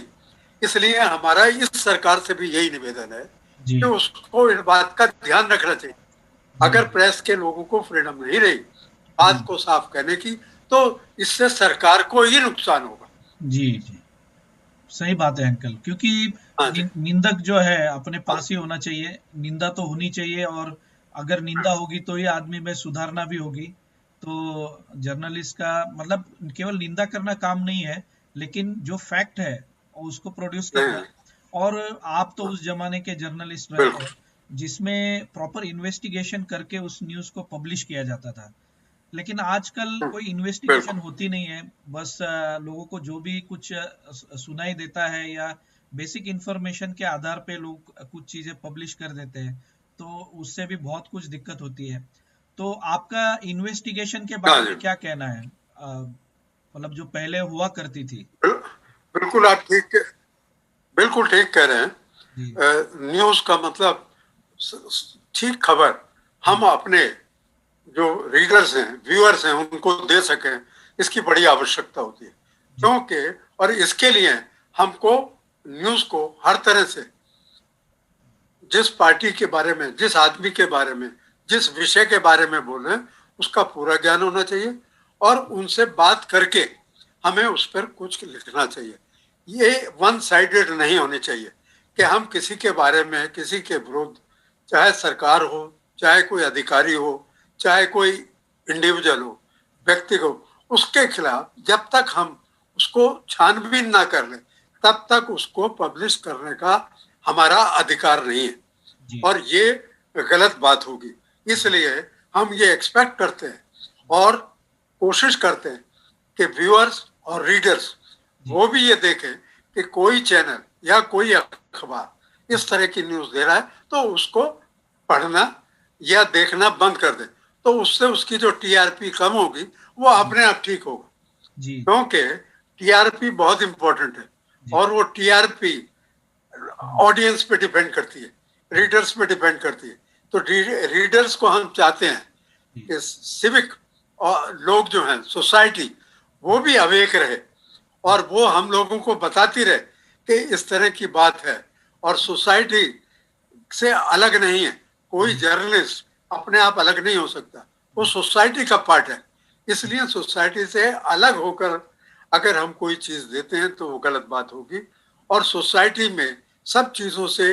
इसलिए हमारा इस सरकार से भी यही निवेदन है जी कि उसको इस बात का ध्यान रखना चाहिए। जी अगर प्रेस के लोगों को फ्रीडम नहीं रही जी बात को साफ कहने की, तो इससे सरकार को ही नुकसान होगा। जी जी सही बात है अंकल, क्योंकि हाँ जी। निंदक जो है अपने हाँ पास ही होना चाहिए, निंदा तो होनी चाहिए, और अगर निंदा होगी तो ही आदमी में सुधारना भी होगी। तो जर्नलिस्ट का मतलब केवल निंदा करना काम नहीं है, लेकिन जो फैक्ट है उसको प्रोड्यूस नहीं, करना। और आप तो उस जमाने के जर्नलिस्ट रहे बिल्कुल हैं जिसमें प्रॉपर इन्वेस्टिगेशन करके उस न्यूज को पब्लिश किया जाता था। लेकिन आजकल कोई इन्वेस्टिगेशन बिल्कुल। होती नहीं है, बस लोगों को जो भी कुछ सुनाई देता है या बेसिक इंफॉर्मेशन के आधार पे लोग कुछ चीजें पब्लिश कर देते हैं, तो उससे भी बहुत कुछ दिक्कत होती है। तो आपका इन्वेस्टिगेशन के हाँ बारे जी, में क्या कहना है? मतलब जो पहले हुआ करती थी। बिल्कुल आप बिल्कुल ठीक कह रहे जी हैं। न्यूज का मतलब ठीक खबर हम जी अपने जो रीडर्स हैं, व्यूअर्स हैं, उनको दे सकें, इसकी बड़ी आवश्यकता होती है। जी। क्योंकि और इसके लिए हमको न्यूज को हर तरह से जिस पार्टी के बारे में, जिस आदमी के बारे में, जिस विषय के बारे में बोल रहे हैं उसका पूरा ज्ञान होना चाहिए और उनसे बात करके हमें उस पर कुछ लिखना चाहिए। ये वन साइडेड नहीं होनी चाहिए कि हम किसी के बारे में, किसी के विरुद्ध, चाहे सरकार हो, चाहे कोई अधिकारी हो, चाहे कोई इंडिविजुअल हो, व्यक्ति को, उसके खिलाफ जब तक हम उसको छानबीन ना कर ले तब तक उसको पब्लिश करने का हमारा अधिकार नहीं है जी। और ये गलत बात होगी। इसलिए हम ये एक्सपेक्ट करते हैं और कोशिश करते हैं कि व्यूअर्स और रीडर्स जी। वो भी ये देखें कि कोई चैनल या कोई अखबार इस तरह की न्यूज दे रहा है तो उसको पढ़ना या देखना बंद कर दे, तो उससे उसकी जो टीआरपी कम होगी वो जी। अपने आप ठीक होगा। जी। क्योंकि टीआरपी बहुत इंपॉर्टेंट है जी। और वो टीआरपी ऑडियंस पे डिपेंड करती है, जी। रीडर्स पे डिपेंड करती है। तो रीडर्स को हम चाहते हैं जी। कि सिविक और लोग जो हैं, सोसाइटी, वो भी अवेक रहे जी। और वो हम लोगों को बताती रहे कि इस तरह की बात है और सोसाइटी से अलग नहीं है। कोई जी। जर्नलिस्ट अपने आप अलग नहीं हो सकता, वो सोसाइटी का पार्ट है। इसलिए सोसाइटी से अलग होकर अगर हम कोई चीज देते हैं तो वो गलत बात होगी और सोसाइटी में सब चीजों से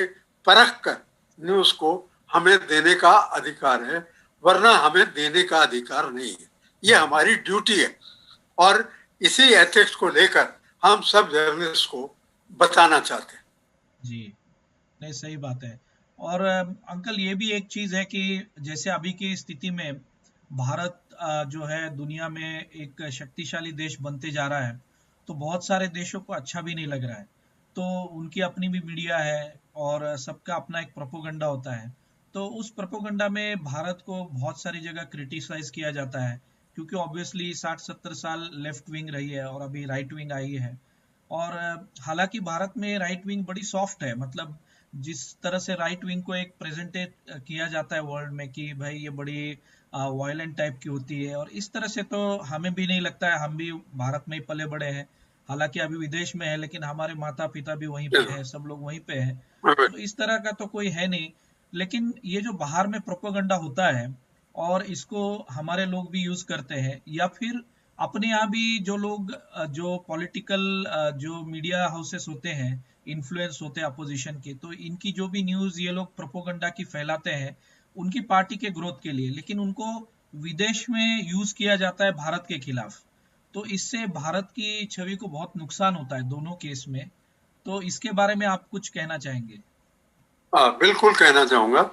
परख कर न्यूज को हमें देने का अधिकार है, वरना हमें देने का अधिकार नहीं है। ये हमारी ड्यूटी है और इसी एथिक्स को लेकर हम सब जर्नलिस्ट को बताना चाहते हैं। जी। नहीं, सही बात है। और अंकल, ये भी एक चीज है कि जैसे अभी की स्थिति में भारत जो है दुनिया में एक शक्तिशाली देश बनते जा रहा है, तो बहुत सारे देशों को अच्छा भी नहीं लग रहा है। तो उनकी अपनी भी मीडिया है और सबका अपना एक प्रोपोगंडा होता है। तो उस प्रोपोगंडा में भारत को बहुत सारी जगह क्रिटिसाइज किया जाता है, क्योंकि ऑब्वियसली 60-70 साल लेफ्ट विंग रही है और अभी राइट विंग आई है। और हालांकि भारत में राइट विंग बड़ी सॉफ्ट है, मतलब जिस तरह से राइट विंग को एक प्रेजेंटेट किया जाता है वर्ल्ड में कि भाई ये बड़ी वायलेंट टाइप की होती है, और इस तरह से तो हमें भी नहीं लगता है। हम भी भारत में ही पले बड़े हैं, हालांकि अभी विदेश में है, लेकिन हमारे माता पिता भी वहीं पे हैं, सब लोग वहीं पे हैं। तो इस तरह का तो कोई है नहीं। लेकिन ये जो बाहर में प्रोपेगेंडा होता है और इसको हमारे लोग भी यूज करते हैं, या फिर अपने यहाँ भी जो लोग जो पॉलिटिकल जो मीडिया हाउसेस होते हैं, इन्फ्लुएंस होते हैं अपोजिशन के, तो इनकी जो भी न्यूज ये लोग प्रोपोगंडा की फैलाते हैं उनकी पार्टी के ग्रोथ के लिए, लेकिन उनको विदेश में यूज किया जाता है भारत के खिलाफ। तो इससे भारत की छवि को बहुत नुकसान होता है दोनों केस में। तो इसके बारे में आप कुछ कहना चाहेंगे? हाँ, बिल्कुल कहना चाहूंगा।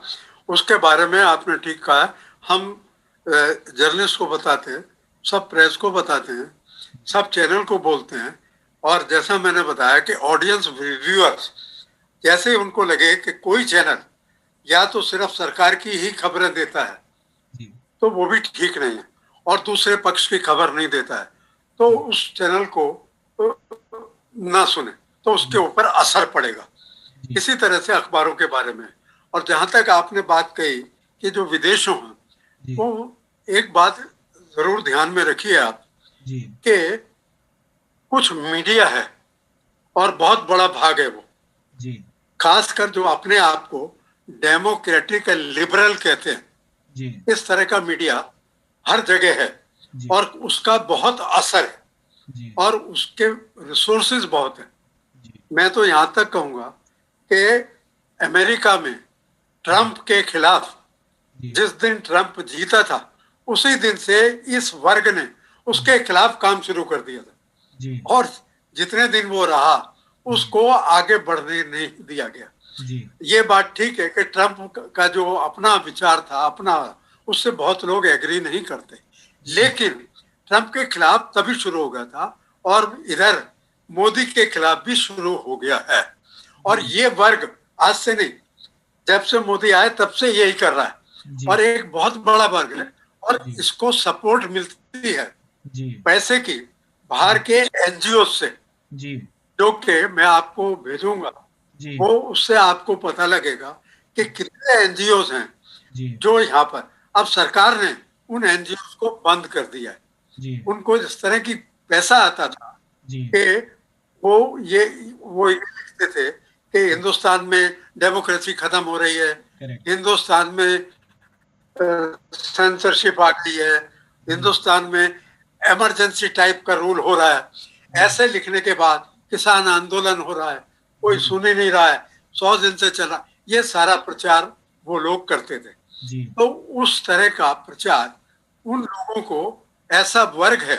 उसके बारे में आपने ठीक कहा है। हम जर्नलिस्ट को बताते हैं, सब प्रेस को बताते हैं, सब चैनल को बोलते हैं और जैसा मैंने बताया कि ऑडियंस व्यूअर्स जैसे उनको लगे कि कोई चैनल या तो सिर्फ सरकार की ही खबरें देता है जी। तो वो भी ठीक नहीं है और दूसरे पक्ष की खबर नहीं देता है तो जी। उस चैनल को ना सुने, तो उसके जी। ऊपर असर पड़ेगा। जी। इसी तरह से अखबारों के बारे में। और जहां तक आपने बात कही कि जो विदेशों हैं, जी। वो एक बात जरूर ध्यान में रखिए आप जी। कि कुछ मीडिया है और बहुत बड़ा भाग है वो, जी। खासकर जो अपने आप को डेमोक्रेटिक लिबरल कहते हैं, जी। इस तरह का मीडिया हर जगह है जी। और उसका बहुत असर है जी। और उसके रिसोर्सेज बहुत है। जी। मैं तो यहां तक कहूंगा कि अमेरिका में जी। ट्रंप के खिलाफ जी। जिस दिन ट्रंप जीता था उसी दिन से इस वर्ग ने उसके खिलाफ काम शुरू कर दिया जी। था और जितने दिन वो रहा जी। उसको आगे बढ़ने नहीं दिया गया। जी। ये बात ठीक है कि ट्रंप का जो अपना विचार था अपना, उससे बहुत लोग एग्री नहीं करते, जी। लेकिन ट्रंप के खिलाफ तभी शुरू हो गया था और इधर मोदी के खिलाफ भी शुरू हो गया है। और जी। ये वर्ग आज से नहीं, जब से मोदी आए तब से यही कर रहा है जी। और एक बहुत बड़ा वर्ग है और जी। इसको सपोर्ट मिलती है जी। पैसे की बाहर जी। के एनजीओ से, जी। जो कि मैं आपको भेजूंगा। जी। वो उससे आपको पता लगेगा कि कितने एनजीओ हैं जी। जो यहाँ पर, अब सरकार ने उन एनजीओ को बंद कर दिया है। जी। उनको जिस तरह की पैसा आता था जी। कि वो ये लिखते थे कि हिंदुस्तान में डेमोक्रेसी खत्म हो रही है, करेक्ट। हिंदुस्तान में सेंसरशिप आ गई है, जी। हिंदुस्तान में इमरजेंसी टाइप का रूल हो रहा है। जी। ऐसे लिखने के बाद किसान आंदोलन हो रहा है, कोई जी। सुन ही नहीं रहा है, 100 दिन से चला, ये सारा प्रचार वो लोग करते थे। जी। तो उस तरह का प्रचार उन लोगों को, ऐसा वर्ग है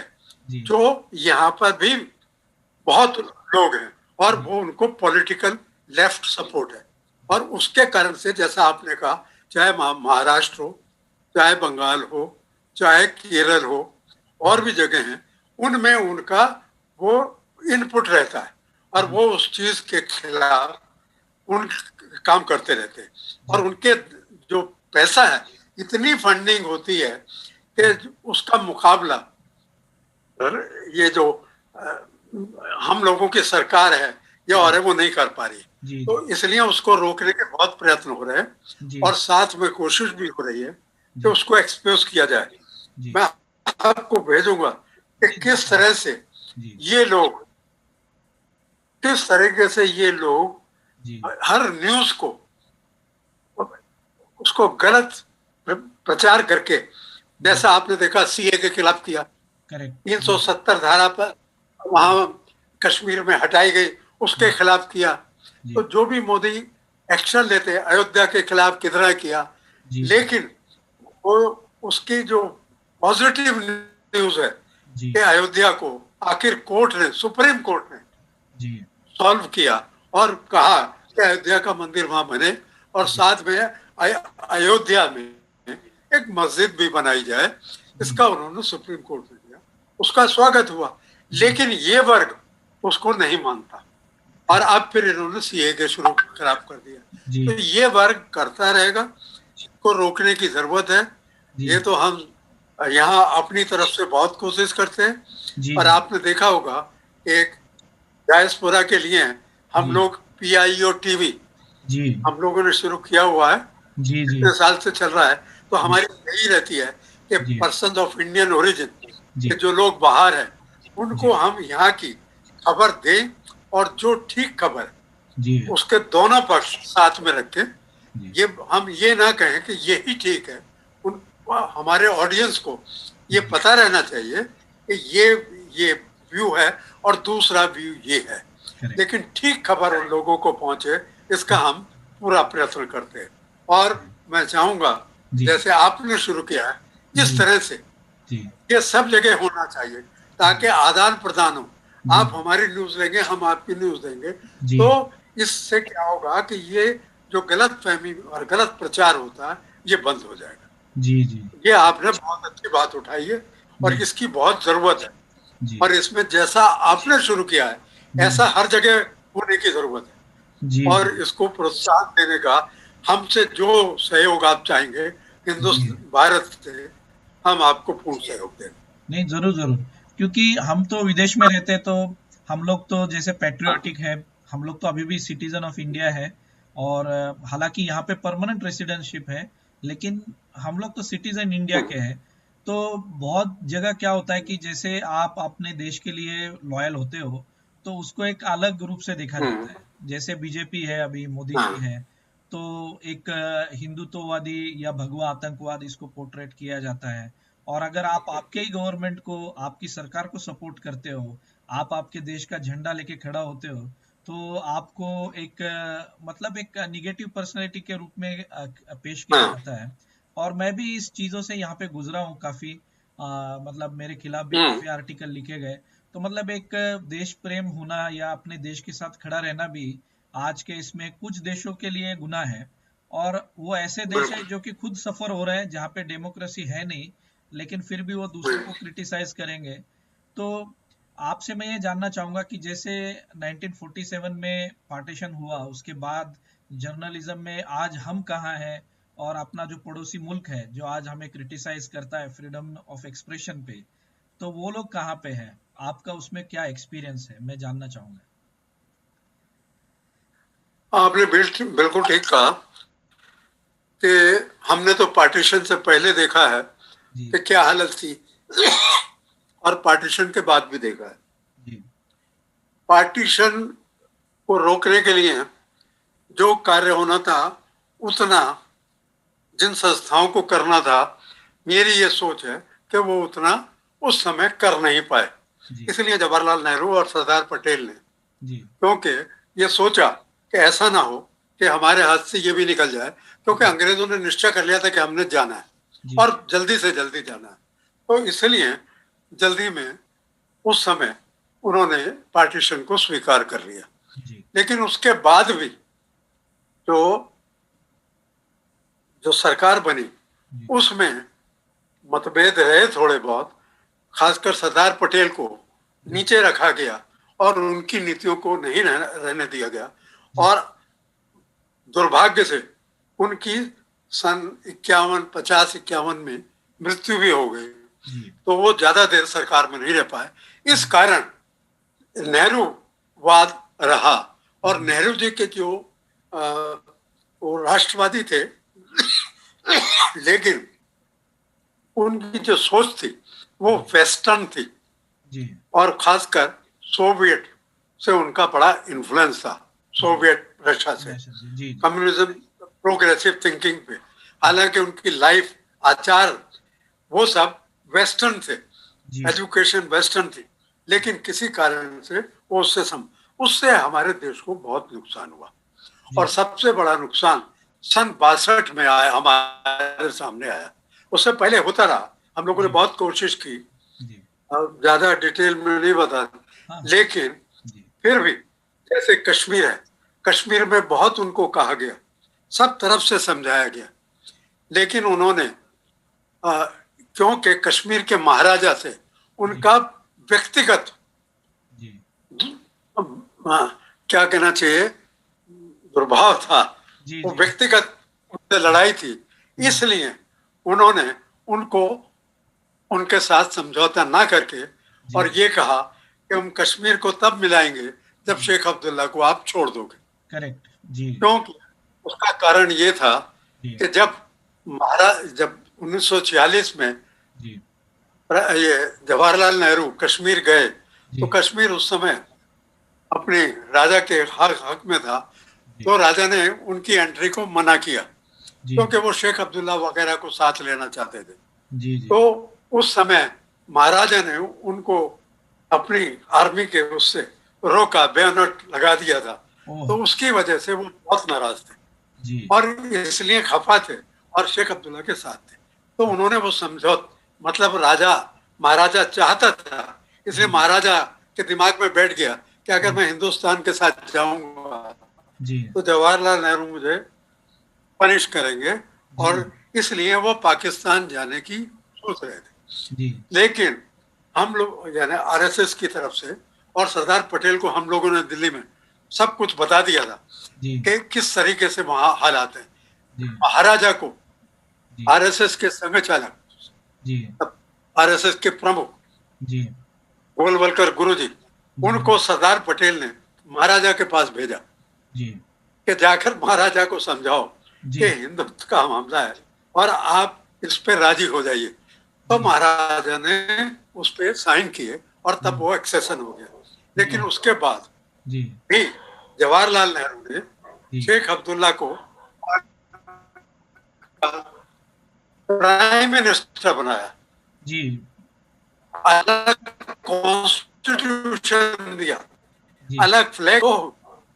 जी। जो यहाँ पर भी बहुत लोग हैं और जी। वो उनको पॉलिटिकल लेफ्ट सपोर्ट है। और उसके कारण से जैसा आपने कहा, चाहे महाराष्ट्र हो, चाहे बंगाल हो, चाहे केरल हो, और जी। भी जगह हैं, उनमें उनका वो इनपुट रहता है और जी। वो उस चीज के खिलाफ उन काम करते रहते हैं। और जी। उनके जो पैसा है, इतनी फंडिंग होती है कि उसका मुकाबला ये जो हम लोगों की सरकार है या और है, वो नहीं कर पा रही। जी। तो इसलिए उसको रोकने के बहुत प्रयत्न हो रहे हैं जी। और साथ में कोशिश भी हो रही है कि जी। उसको एक्सपोज किया जाए। जी। मैं आपको भेजूंगा कि जी। किस तरह से जी। ये लोग, किस तरीके से ये लोग जी। हर न्यूज को, उसको गलत प्रचार करके, जी। जैसा आपने देखा सीए के खिलाफ किया, करेक्ट। जी। 370 धारा पर वहां कश्मीर में हटाई गई, उसके जी। खिलाफ किया। तो जी। जो भी मोदी एक्शन लेते हैं, अयोध्या के खिलाफ कितना किया, जी। लेकिन वो उसकी जो पॉजिटिव न्यूज है जी। कि अयोध्या को आखिर कोर्ट ने, सुप्रीम कोर्ट ने जी। सॉल्व किया और कहा कि अयोध्या का मंदिर वहां बने और जी। साथ में अयोध्या में एक मस्जिद भी बनाई जाए। जी। इसका उन्होंने सुप्रीम कोर्ट में दिया, उसका स्वागत हुआ। जी। लेकिन ये वर्ग उसको नहीं मानता और करेक्ट। अब फिर इन्होंने सीए के शुरू खराब कर दिया। जी। तो ये वर्ग करता रहेगा, को रोकने की जरूरत है। जी। ये तो हम यहाँ अपनी तरफ से बहुत कोशिश करते हैं। जी। और जी। आपने देखा होगा, एक डायस्पोरा के लिए हम जी। लोग पीआईओ टीवी जी। हम लोगों ने शुरू किया हुआ है, जी। जी। इतने साल से चल रहा है। तो जी। हमारी यही रहती है कि जी। पर्सन ऑफ इंडियन ओरिजिन, जी। कि जो लोग बाहर हैं, उनको जी। हम यहाँ की खबर दें और जो ठीक खबर है जी। उसके दोनों पक्ष साथ में रखें। जी। ये हम ये ना कहें कि यही ठीक है। उन हमारे ऑडियंस को ये जी। पता रहना चाहिए कि ये व्यू है और दूसरा व्यू ये है। करेक्ट। लेकिन ठीक खबर उन लोगों को पहुंचे, इसका हम पूरा प्रयत्न करते हैं। और मैं चाहूंगा, जी। जैसे आपने शुरू किया है, इस जी। तरह से जी। ये सब जगह होना चाहिए ताकि जी। आदान प्रदान हो। जी। आप हमारी न्यूज लेंगे, हम आपकी न्यूज देंगे। जी। तो इससे क्या होगा कि ये जो गलत फहमी और गलत प्रचार होता है, ये बंद हो जाएगा। जी। जी। ये आपने बहुत अच्छी बात उठाई है और जी। इसकी बहुत जरूरत है। जी। और इसमें जैसा आपने शुरू किया है, जी। ऐसा हर जगह होने की जरूरत जी। है। और जी। इसको प्रोत्साहन देने का हमसे जो सहयोग आप चाहेंगे, जी। हिंदुस्तान भारत से हम आपको पूर्ण सहयोग देंगे। नहीं, जरूर जरूर। क्योंकि हम तो विदेश में रहते हैं, तो हम लोग तो जैसे पैट्रियोटिक है, हम लोग तो अभी भी सिटीजन ऑफ इंडिया है। और हालांकि यहाँ पे परमानेंट रेसिडेंटशिप है, लेकिन हम लोग तो सिटीजन इंडिया के हैं। तो बहुत जगह क्या होता है कि जैसे आप अपने देश के लिए लॉयल होते हो, तो उसको एक अलग रूप से देखा जाता है। जैसे बीजेपी है, अभी मोदी जी हाँ, है, तो एक हिंदुत्ववादी या भगवा आतंकवाद इसको पोर्ट्रेट किया जाता है। और अगर आप आपके ही गवर्नमेंट को, आपकी सरकार को सपोर्ट करते हो, आप आपके देश का झंडा लेके खड़ा होते हो, तो आपको एक मतलब एक निगेटिव पर्सनैलिटी के रूप में पेश किया हाँ, जाता है। और मैं भी इस चीजों से यहाँ पे गुजरा हूँ काफी। मतलब मेरे खिलाफ भी हम्म, काफी आर्टिकल लिखे गए। तो मतलब एक देश प्रेम होना या अपने देश के साथ खड़ा रहना भी आज के इसमें कुछ देशों के लिए गुनाह है। और वो ऐसे देश है बिल्कुल, जो कि खुद सफर हो रहे हैं, जहाँ पे डेमोक्रेसी है नहीं, लेकिन फिर भी वो दूसरों को बिल्कुल। क्रिटिसाइज करेंगे। तो आपसे मैं ये जानना चाहूंगा कि जैसे 1947 में पार्टीशन हुआ, उसके बाद जर्नलिज्म में आज हम कहाँ हैं, और अपना जो पड़ोसी मुल्क है जो आज हमें क्रिटिसाइज करता है फ्रीडम ऑफ एक्सप्रेशन पे, तो वो लोग कहाँ पे हैं? आपका उसमें क्या एक्सपीरियंस है, मैं जानना चाहूंगा। आपने बिल्कुल ठीक कहा कि हमने तो पार्टीशन से पहले देखा है जी। कि क्या हालत थी और पार्टीशन के बाद भी देखा है। जी। पार्टीशन को रोकने के लिए जो कार्य होना था उतना जिन संस्थाओं को करना था, मेरी ये सोच है कि वो उतना उस समय कर नहीं पाए। इसलिए जवाहरलाल नेहरू और सरदार पटेल ने क्योंकि ये सोचा कि ऐसा ना हो कि हमारे हाथ से ये भी निकल जाए, क्योंकि अंग्रेजों ने निश्चय कर लिया था कि हमने जाना है और जल्दी से जल्दी जाना है, तो इसलिए जल्दी में उस समय उन्होंने पार्टीशन को स्वीकार कर लिया। लेकिन उसके बाद भी जो सरकार बनी उसमें मतभेद रहे थोड़े बहुत, खासकर सरदार पटेल को नीचे रखा गया और उनकी नीतियों को नहीं रहने दिया गया, और दुर्भाग्य से उनकी सन 51 में मृत्यु भी हो गई, तो वो ज्यादा देर सरकार में नहीं रह पाए। इस कारण नेहरूवाद रहा, और नेहरू जी के जो वो राष्ट्रवादी थे लेकिन उनकी जो सोच थी वो वेस्टर्न थी, और खासकर सोवियत से उनका बड़ा इन्फ्लुएंस था, सोवियत रशिया से कम्युनिज्म, प्रोग्रेसिव थिंकिंग पे। हालांकि उनकी लाइफ, आचार, वो सब वेस्टर्न थे, एजुकेशन वेस्टर्न थी, लेकिन किसी कारण से वो उससे हमारे देश को बहुत नुकसान हुआ। और सबसे बड़ा नुकसान सन 62 में आया, हमारे सामने आया। उससे पहले होता रहा, हम लोगों ने बहुत कोशिश की, ज्यादा डिटेल में नहीं बता, लेकिन फिर भी जैसे कश्मीर है, कश्मीर में बहुत उनको कहा गया, सब तरफ से समझाया गया, लेकिन उन्होंने क्योंकि कश्मीर के महाराजा से उनका व्यक्तिगत क्या कहना चाहिए, दुर्भाव था, वो व्यक्तिगत उनसे लड़ाई थी, इसलिए उन्होंने उनको उनके साथ समझौता ना करके और ये कहा कि हम कश्मीर को तब मिलाएंगे जब शेख अब्दुल्ला को आप छोड़ दोगे। करेक्ट जी। क्योंकि उसका कारण ये था कि जब 1946 में ये जवाहरलाल नेहरू कश्मीर गए, तो कश्मीर उस समय अपने राजा के हक में था, तो राजा ने उनकी एंट्री को मना किया, क्योंकि वो शेख अब्दुल्ला वगैरह को साथ लेना चाहते थे। तो उस समय महाराजा ने उनको अपनी आर्मी के उससे रोका, बेनट लगा दिया था, तो उसकी वजह से वो बहुत नाराज थे और इसलिए खफा थे और शेख अब्दुल्ला के साथ थे। तो उन्होंने वो समझौता, मतलब महाराजा चाहता था, इसलिए महाराजा के दिमाग में बैठ गया कि अगर मैं हिंदुस्तान के साथ जाऊंगा तो जवाहरलाल नेहरू मुझे पनिश करेंगे, और इसलिए वो पाकिस्तान जाने की सोच रहे थे। लेकिन हम लोग यानी आरएसएस की तरफ से और सरदार पटेल को हम लोगों ने दिल्ली में सब कुछ बता दिया था कि किस तरीके से वहां हालात हैं। महाराजा को आरएसएस के संघ चालक, आरएसएस के प्रमुख गोलवलकर गुरुजी, उनको सरदार पटेल ने महाराजा के पास भेजा कि जाकर महाराजा को समझाओ कि हिंदुत्व का मामला है और आप इस पे राजी हो जाइए। तो महाराजा ने उस पे साइन किए और तब वो एक्सेशन हो गया। लेकिन उसके बाद भी जवाहरलाल नेहरू ने शेख अब्दुल्ला को प्राइम मिनिस्टर बनाया, अलग कॉन्स्टिट्यूशन दिया, अलग फ्लैग,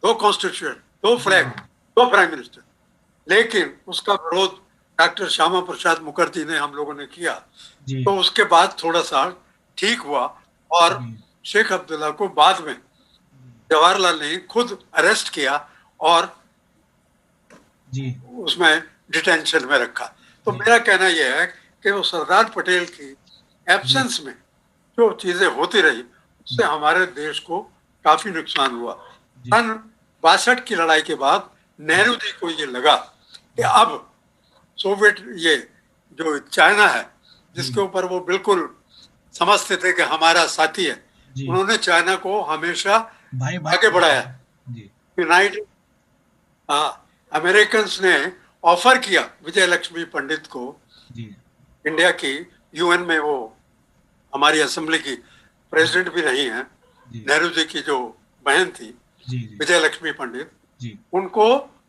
दो कॉन्स्टिट्यूशन, दो फ्लैग, दो प्राइम मिनिस्टर। लेकिन उसका विरोध डॉक्टर श्यामा प्रसाद मुखर्जी ने, हम लोगों ने किया, तो उसके बाद थोड़ा सा ठीक हुआ और शेख अब्दुल्ला को बाद में जवाहरलाल ने खुद अरेस्ट किया और उसमें डिटेंशन में रखा। तो मेरा कहना यह है कि वो सरदार पटेल की एब्सेंस में जो चीजें होती रही, उससे हमारे देश को काफी नुकसान हुआ। सन 62 की लड़ाई के बाद नेहरू जी को ये लगा कि अब सोवियत, ये जो चाइना है, जिसके ऊपर वो बिल्कुल समझते थे कि हमारा साथी है, उन्होंने चाइना को हमेशा आगे बढ़ाया। यूनाइटेड अमेरिकन ने ऑफर किया विजय लक्ष्मी पंडित को, इंडिया की यूएन में वो हमारी असेंबली की प्रेसिडेंट भी रही हैं, नेहरू जी की जो बहन थी, जी जी विजय लक्ष्मी पंडित, जी उनको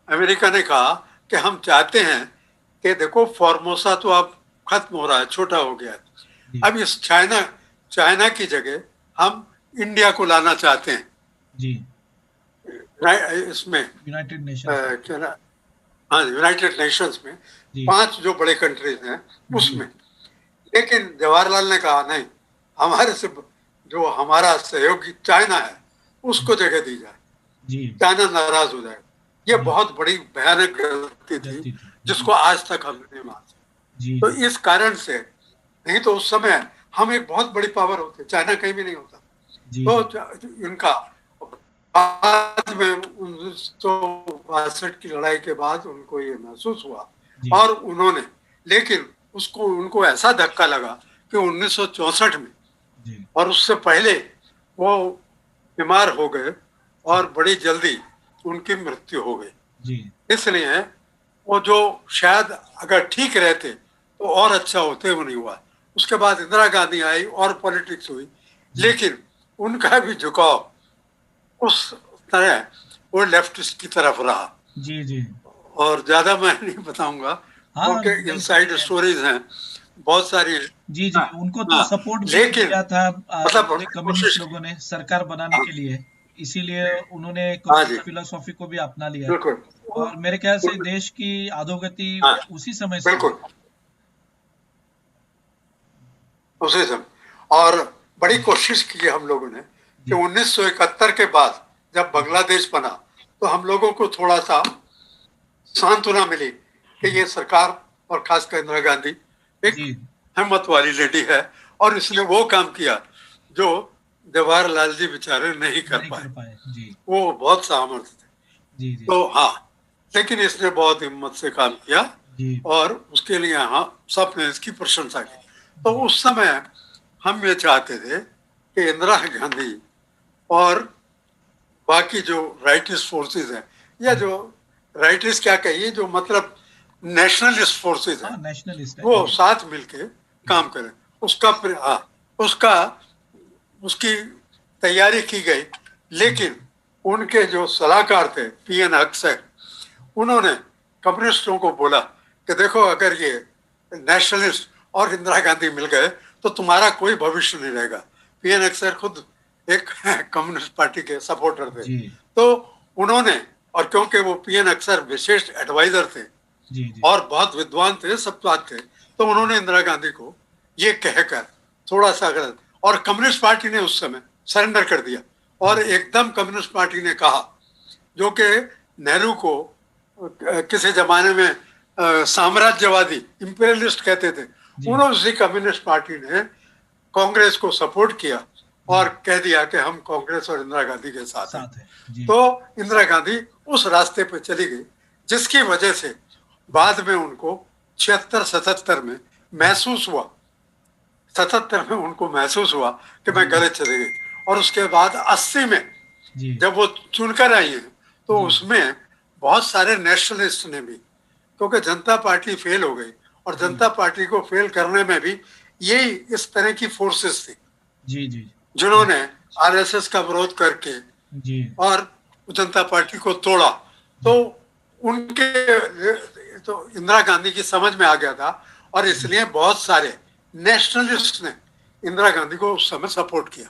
अमेरिका ने कहा कि हम चाहते हैं कि देखो फॉर्मोसा तो अब खत्म हो रहा है, छोटा हो गया है, जी अब इस चाइना चाइना की जगह हम इंडिया को लाना चाहते हैं जी। इसमें यूनाइटेड नेशंस में। क्या ना, हाँ, यूनाइटेड नेशंस में जी 5 जो बड़े कंट्रीज हैं जी उसमें। लेकिन जवाहरलाल ने कहा नहीं, हमारे से जो हमारा सहयोगी चाइना है उसको जगह दी जाए, जी चाइना नाराज हो जाएगा। ये जी। बहुत बड़ी भयानक गलती थी गलती थी। जी जिसको आज तक हमने नहीं माना। जी तो जी इस कारण से, नहीं तो उस समय हम एक बहुत बड़ी पावर होते, चाइना कहीं भी नहीं होता। जी जी तो इनका बाद में 1962 की लड़ाई के बाद उनको ये महसूस हुआ जी और उन्होंने, लेकिन उसको उनको ऐसा धक्का लगा कि 1964 में जी और उससे पहले वो बीमार हो गए और बड़ी जल्दी उनकी मृत्यु हो गई। जी इसलिए वो जो शायद अगर ठीक रहते तो और अच्छा होते, वो नहीं हुआ। उसके बाद इंदिरा गांधी आई और पॉलिटिक्स हुई, जी लेकिन उनका भी झुकाव उस तरह वो लेफ्टिस्ट की तरफ रहा। जी जी। और ज्यादा मैं नहीं बताऊंगा, हाँ उनके नहीं सही इनसाइड है। स्टोरीज हैं बहुत सारी। जी जी। हाँ, उनको तो हाँ, सपोर्ट भी लेकिन किया था मतलब हमारे उन्होंने कम्युनिस्ट कोशिश की। लोगों ने सरकार बनाने हाँ, के लिए, इसीलिए उन्होंने हाँ जी, कम्युनिस्ट फिलोसॉफी को भी अपना लिया। बिल्कुल, और मेरे ख्याल से बिल्कुल, देश की अधोगति हाँ, उसी समय से हुई। बिल्कुल उसी समय। और बड़ी जी कोशिश की हम लोगों ने कि जी 1971 के बाद जब जी बांग्लादेश बना तो हम लोगों को थोड़ा सा सांत्वना मिली कि जी ये सरकार और खासकर इंदिरा गांधी एक जी। हिम्मत वाली लेडी है और इसने वो काम किया जो जवाहरलाल जी बेचारे नहीं कर नहीं पाए। कर पाए। जी वो बहुत सामर्थ्य थे। जी जी तो हाँ, लेकिन इसने बहुत हिम्मत से काम किया जी और उसके लिए हाँ सबने इसकी प्रशंसा की। तो जी उस समय हम ये चाहते थे कि इंदिरा गांधी और बाकी जो राइटिस्ट फोर्सेस हैं, या जी। जो राइटिस्ट क्या कहिए, जो मतलब नेशनलिस्ट फोर्सेस हैं, हाँ नेशनलिस्ट है। वो जी साथ मिलके जी काम करें। हाँ, उसका उसकी तैयारी की गई। जी लेकिन उनके जो सलाहकार थे पीएन अक्सर, उन्होंने कम्युनिस्टों को बोला कि देखो अगर ये नेशनलिस्ट और इंदिरा गांधी मिल गए तो तुम्हारा कोई भविष्य नहीं रहेगा। पीएन अक्सर खुद एक कम्युनिस्ट पार्टी के सपोर्टर थे। जी तो उन्होंने, और क्योंकि वो पीएन अक्सर विशेष एडवाइजर थे जी जी और बहुत विद्वान थे, सब बात थे, तो उन्होंने इंदिरा गांधी को ये कहकर थोड़ा सा गलत, और कम्युनिस्ट पार्टी ने उस समय सरेंडर कर दिया। और जी एकदम कम्युनिस्ट पार्टी ने कहा, जो कि नेहरू को किसी जमाने में साम्राज्यवादी इंपीरियलिस्ट कहते थे, जी उन्होंने उसी कम्युनिस्ट पार्टी ने कांग्रेस को सपोर्ट किया और जी। कह दिया कि हम कांग्रेस और इंदिरा गांधी के साथ हैं। साथ है। जी तो इंदिरा गांधी उस रास्ते पर चली गई, जिसकी वजह से जी बाद में उनको 76-77 में जी महसूस हुआ, 77 में उनको महसूस हुआ कि मैं जी गलत चली गई। और उसके बाद 80 में जी जब वो चुनकर आई है तो जी उसमें बहुत सारे नेशनलिस्ट ने भी, क्योंकि जनता पार्टी फेल हो गई और जी जनता पार्टी को फेल करने में भी यही इस तरह की फोर्सेस थी जी जी जिन्होंने आरएसएस का विरोध करके जी और जनता पार्टी को तोड़ा। तो जी उनके, तो इंदिरा गांधी की समझ में आ गया था और इसलिए बहुत सारे नेशनलिस्ट ने इंदिरा गांधी को उस समय सपोर्ट किया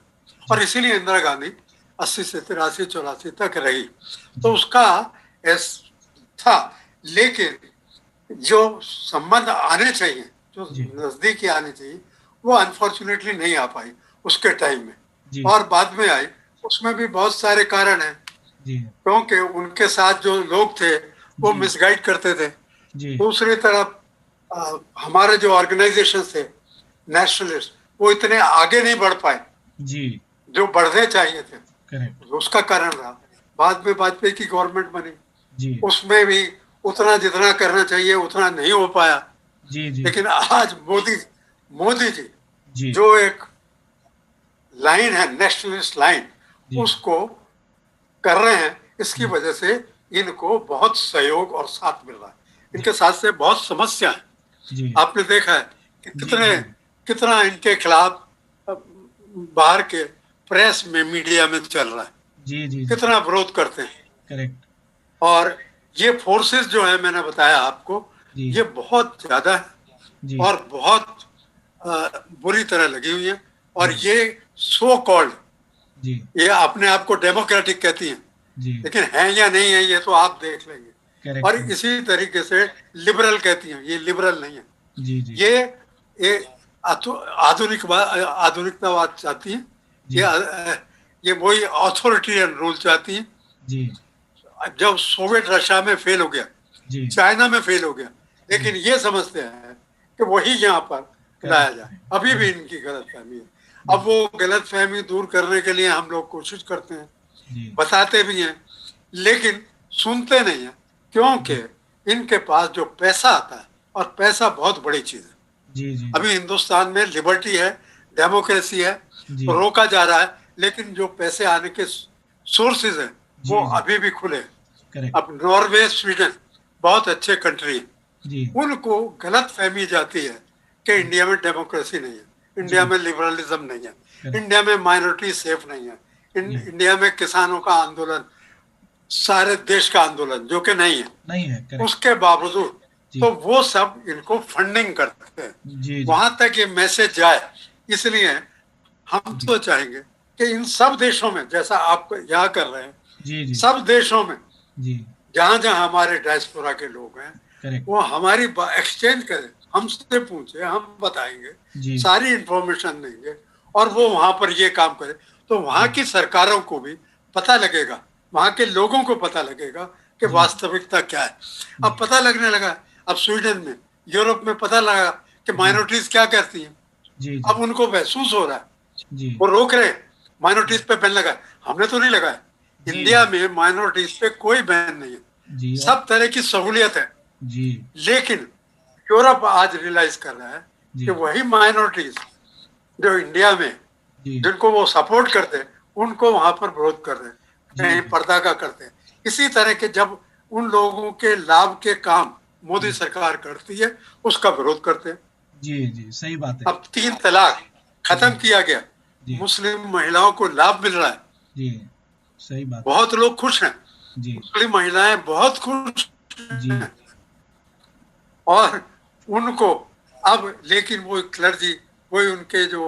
और जी इसीलिए इंदिरा गांधी 80 से 83-84 तक रही। तो जी उसका एस था। लेकिन जो संबंध आने चाहिए, जो जी नजदीकी आने चाहिए, वो अनफॉर्चुनेटली नहीं आ पाई उसके टाइम में। जी और बाद में आई, उसमें भी बहुत सारे कारण हैं, जी क्योंकि उनके साथ जो लोग थे वो जी मिसगाइड करते थे। जी दूसरी तरफ हमारे जो ऑर्गेनाइजेशन थे नेशनलिस्ट, वो इतने आगे नहीं बढ़ पाए जी जो बढ़ने चाहिए थे। करेक्ट। उसका कारण रहा, बाद में वाजपेयी की गवर्नमेंट बनी, जी उसमें भी उतना जितना करना चाहिए उतना नहीं हो पाया। जी जी लेकिन आज मोदी मोदी जी जी जो एक लाइन है, नेशनलिस्ट लाइन, जी उसको कर रहे हैं, इसकी जी वजह से इनको बहुत सहयोग और साथ मिल रहा है। इनके साथ से बहुत समस्या है। जी आपने देखा है कि जी जी कितना इनके खिलाफ बाहर के प्रेस में, मीडिया में चल रहा है। जी जी जी। कितना विरोध करते हैं। करेक्ट। और ये फोर्सेस जो है, मैंने बताया आपको, जी ये बहुत ज्यादा है जी और बहुत बुरी तरह लगी हुई है। और जी ये सो कॉल्ड, जी ये अपने आप को डेमोक्रेटिक कहती हैं, जी। लेकिन है या नहीं है ये तो आप देख लेंगे। और करेक्ट है। इसी तरीके से लिबरल कहती हैं, ये लिबरल नहीं है। जी जी ये आधुनिकतावाद चाहती हैं। ये जी ये वही अथॉरिटेरियन रूल चाहती हैं। जी जब सोवियत रशिया में फेल हो गया, जी चाइना में फेल हो गया, जी। लेकिन ये समझते हैं कि वही यहाँ पर लाया करेक्ट जाए। है। अभी भी करेक्ट। इनकी गलत फहमी है। जी अब वो गलत फहमी दूर करने के लिए हम लोग कोशिश करते हैं, जी बताते भी हैं, लेकिन सुनते नहीं है, क्योंकि जी इनके पास जो पैसा आता है, और पैसा बहुत बड़ी चीज है। जी जी अभी हिंदुस्तान में लिबर्टी है, डेमोक्रेसी है, जी रोका जा रहा है, लेकिन जो पैसे आने के सोर्सेज हैं वो जी जी। अभी भी खुले हैं। करेक्ट। अब नॉर्वे, स्वीडन बहुत अच्छे कंट्री हैं, जी उनको गलत फहमी जाती है कि इंडिया में डेमोक्रेसी नहीं है, इंडिया जी। में लिबरलिज्म नहीं है, करेक्ट। इंडिया में माइनॉरिटी सेफ नहीं है, जी। इंडिया में किसानों का आंदोलन सारे देश का आंदोलन जो कि नहीं है। नहीं है। करेक्ट। उसके बावजूद जी तो वो सब इनको फंडिंग करते हैं, जी जी वहां तक ये मैसेज जाए। इसलिए हम जी तो चाहेंगे कि इन सब देशों में, जैसा आप यहाँ कर रहे हैं, जी जी सब देशों में जी। जहां जहां हमारे डायस्पोरा के लोग हैं, करेक्ट। वो हमारी एक्सचेंज करें, हमसे पूछे, हम बताएंगे, जी सारी इंफॉर्मेशन देंगे, और वो वहां पर ये काम करे, तो वहां जी की सरकारों को भी पता लगेगा, वहां के लोगों को पता लगेगा कि जी वास्तविकता क्या है। अब जी पता लगने लगा, अब स्वीडन में, यूरोप में पता लगा कि जी माइनॉरिटीज क्या करती हैं। जी अब उनको महसूस हो रहा है, जी वो रोक रहे हैं, माइनॉरिटीज पे बैन लगा है। हमने तो नहीं लगाया, जी इंडिया में माइनॉरिटीज पे कोई बैन नहीं है, जी। और सब तरह की सहूलियत है। जी लेकिन यूरोप आज रियलाइज कर रहा है कि जी वही माइनॉरिटीज जो इंडिया में, जी जिनको वो सपोर्ट करते हैं, उनको वहां पर विरोध कर रहे हैं, जी कहीं पर्दा का करते हैं। इसी तरह के जब उन लोगों के लाभ के काम मोदी जी सरकार करती है, उसका विरोध करते हैं। जी जी। सही बात है। अब 3 तलाक खत्म जी किया गया, जी मुस्लिम महिलाओं को लाभ मिल रहा है, जी। सही बात है। बहुत लोग खुश हैं, जी मुस्लिम महिलाएं बहुत खुश जी हैं। और उनको अब, लेकिन वो क्लर्जी, वही उनके जो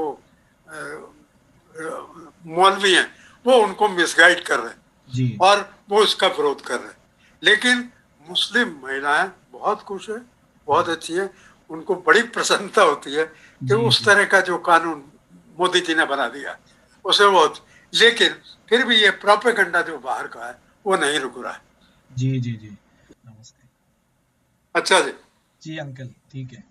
मौलवी हैं, वो उनको मिसगाइड कर रहे जी हैं और वो इसका विरोध कर रहे हैं। लेकिन मुस्लिम महिलाएं बहुत खुश है, बहुत अच्छी है, उनको बड़ी प्रसन्नता होती है कि जी उस जी तरह का जो कानून मोदी जी ने बना दिया उसे बहुत। लेकिन फिर भी ये प्रोपेगेंडा जो बाहर का है वो नहीं रुक रहा है। जी जी जी। नमस्ते। अच्छा जी। जी अंकल, ठीक है।